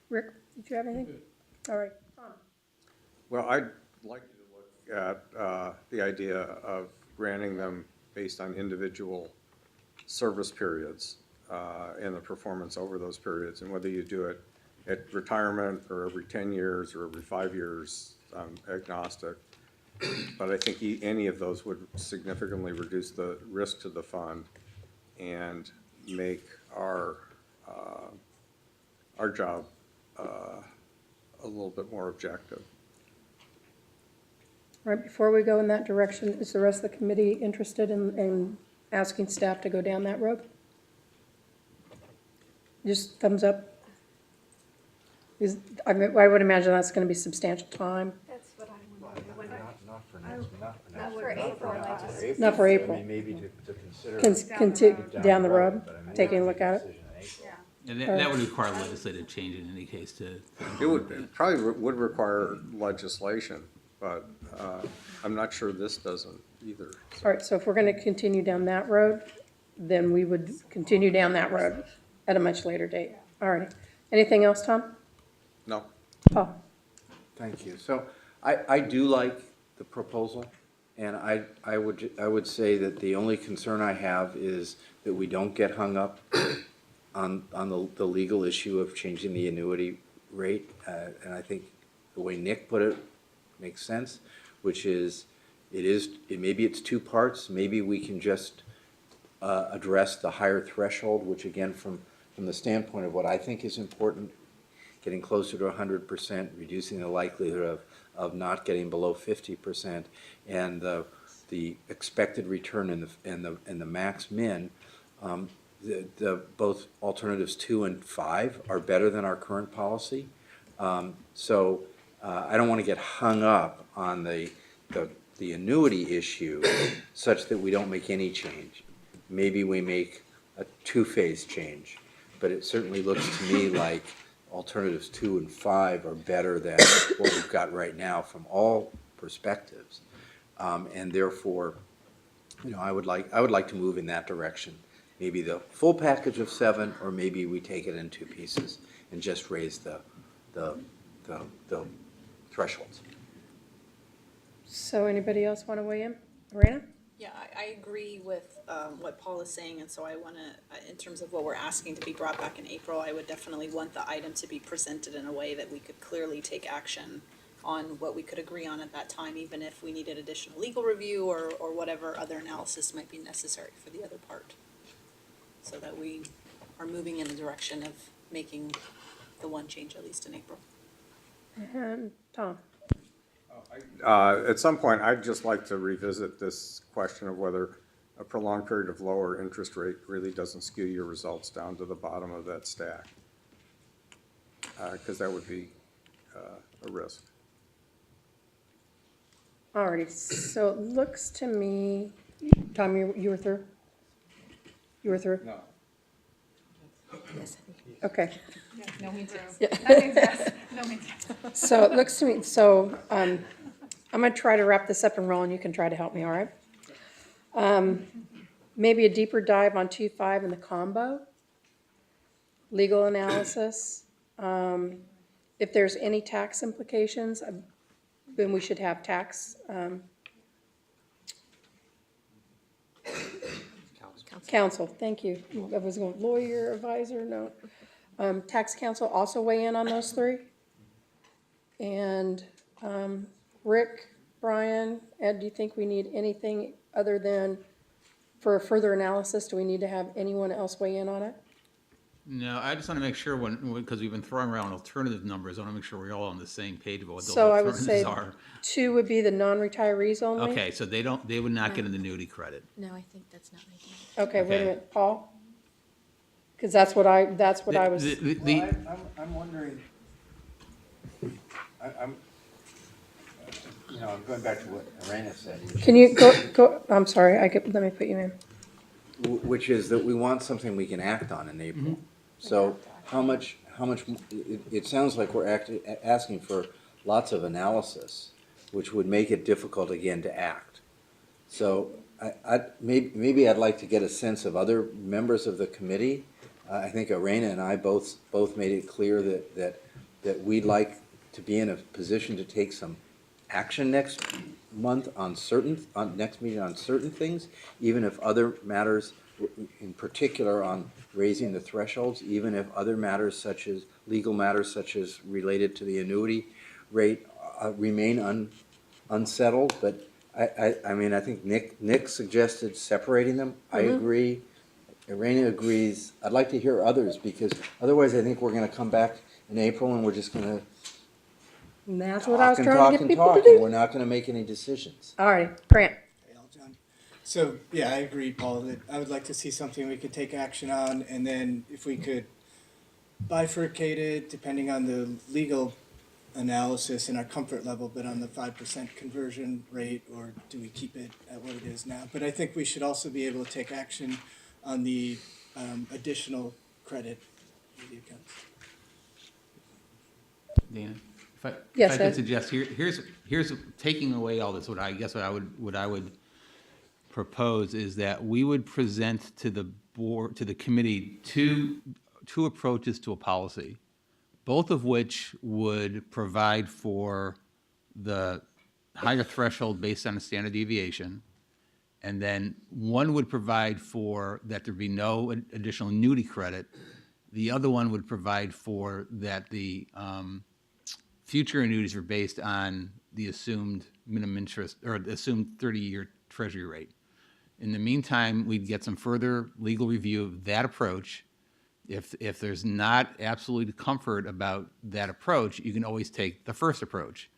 Rick, did you have anything? All right. Well, I'd like you to look at the idea of granting them based on individual service periods and the performance over those periods, and whether you do it at retirement or every 10 years or every 5 years, I'm agnostic. But I think any of those would significantly reduce the risk to the fund and make our job a little bit more objective. Right, before we go in that direction, is the rest of the committee interested in asking staff to go down that road? Just thumbs up. I would imagine that's going to be substantial time. That's what I would Not for April. Not for April. I mean, maybe to consider. Down the road, taking a look at it. And that would require legislative change in any case to. It probably would require legislation, but I'm not sure this doesn't either. All right, so if we're going to continue down that road, then we would continue down that road at a much later date. All right. Anything else, Tom? No. Paul? Thank you. So I do like the proposal. And I would say that the only concern I have is that we don't get hung up on the legal issue of changing the annuity rate. And I think the way Nick put it makes sense, which is, maybe it's two parts. Maybe we can just address the higher threshold, which again, from the standpoint of what I think is important, getting closer to 100%, reducing the likelihood of not getting below 50%, and the expected return and the max min, both alternatives 2 and 5 are better than our current policy. So I don't want to get hung up on the annuity issue such that we don't make any change. Maybe we make a two-phase change, but it certainly looks to me like alternatives 2 and 5 are better than what we've got right now from all perspectives. And therefore, I would like to move in that direction. Maybe the full package of 7, or maybe we take it in 2 pieces and just raise the thresholds. So anybody else want to weigh in? Marina? Yeah, I agree with what Paul is saying, and so I want to, in terms of what we're asking to be brought back in April, I would definitely want the item to be presented in a way that we could clearly take action on what we could agree on at that time, even if we needed additional legal review or whatever other analysis might be necessary for the other part, so that we are moving in the direction of making the one change at least in April. And Tom? At some point, I'd just like to revisit this question of whether a prolonged period of lower interest rate really doesn't skew your results down to the bottom of that stack, because that would be a risk. Alrighty, so it looks to me, Tom, you were through? You were through? No. Yes, I think. Okay. No means Yeah. yes. No means yes. So it looks to me, so I'm going to try to wrap this up and roll, and you can try to help me, all right? Maybe a deeper dive on 2.5 in the combo, legal analysis. If there's any tax implications, then we should have tax counsel, thank you. I was going lawyer, advisor, no. Tax counsel also weigh in on those 3. And Rick, Brian, Ed, do you think we need anything other than, for a further analysis, do we need to have anyone else weigh in on it? No, I just want to make sure because we've been throwing around alternative numbers, I want to make sure we're all on the same page about what those So I would say alternatives are. 2 would be the non-retirees only? Okay, so they would not get an annuity credit. No, I think that's not making it. Okay, wait a Okay. minute, Paul? Because that's what I was, I'm wondering, I'm going back to what Irena said. can you go, I'm sorry, let me put you in. Which is that we want something we can act on in April. So how much, it sounds like we're asking for lots of analysis, which would make it difficult again to act. So maybe I'd like to get a sense of other members of the committee. I think Irena and I both made it clear that we'd like to be in a position to take some action next month on next meeting on certain things, even if other matters, in particular on raising the thresholds, even if other matters such as legal matters such as related to the annuity rate remain unsettled. But I mean, I think Nick suggested separating them. I agree. Irena agrees. I'd like to hear others, because otherwise I think we're going to come back in April and we're just going to And that's what I was talk trying to get and people talk, to and do. we're not going to make any decisions. All right, Grant. So, yeah, I agree, Paul, that I would like to see something we could take action on, and then if we could bifurcate it, depending on the legal analysis and our comfort level, but on the 5% conversion rate, or do we keep it at what it is now? But I think we should also be able to take action on the additional credit for the accounts. Dana, Yes, if I could Ed? suggest, here's taking away all this, what I would propose is that we would present to the board, to the committee, two approaches to a policy, both of which would provide for the higher threshold based on a standard deviation. And then one would provide for that there be no additional annuity credit. The other one would provide for that the future annuities are based on the assumed minimum interest or the assumed 30-year treasury rate. In the meantime, we'd get some further legal review of that approach. If there's not absolute comfort about that approach, you can always take the first approach.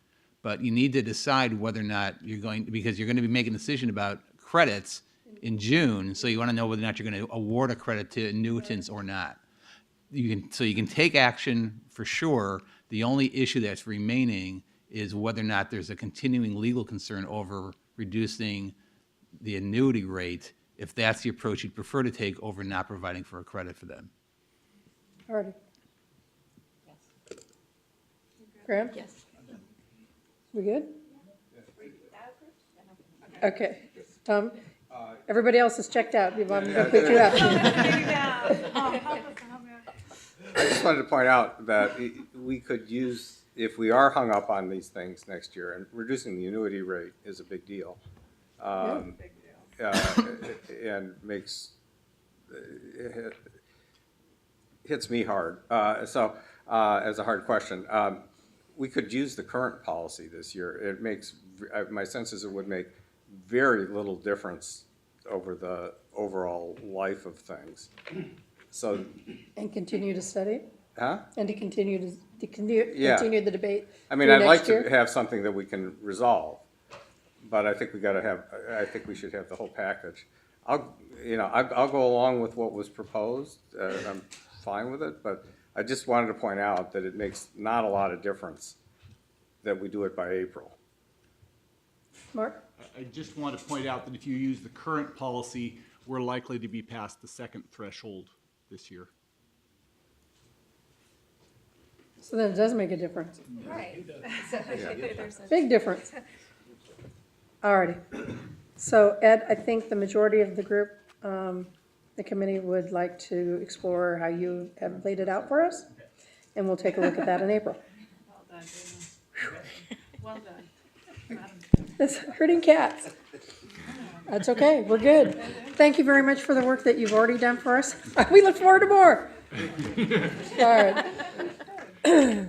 But you need to decide whether or not you're going, because you're going to be making a decision about credits in June, so you want to know whether or not you're going to award a credit to annuitants or not. So you can take action for sure. The only issue that's remaining is whether or not there's a continuing legal concern over reducing the annuity rate, if that's the approach you'd prefer to take over not providing for a credit for them. Artie? Graham? Yes. We good? Okay. Tom? Everybody else is checked out. I'm going to put you out. I just wanted to point out that we could use, if we are hung up on these things next year, and reducing the annuity rate is a big deal. And makes, hits me hard. As a hard question, we could use the current policy this year. It makes, my sense is it would make very little difference over the overall life of things. So. And continue to study? Huh? And to continue continue the debate. I mean, through I'd like next year? to have something that we can resolve, but I think we gotta have, I think we should have the whole package. I'll go along with what was proposed, I'm fine with it, but I just wanted to point out that it makes not a lot of difference that we do it by April. Mark? I just want to point out that if you use the current policy, we're likely to be past the second threshold this year. So then it does make a difference. Right. Big difference. Alrighty. So Ed, I think the majority of the group, the committee would like to explore how you have laid it out for us. And we'll take a look at that in April. Well done, Dana. Well done. It's hurting cats. That's okay, we're good. Thank you very much for the work that you've already done for us. We look forward to more. All right.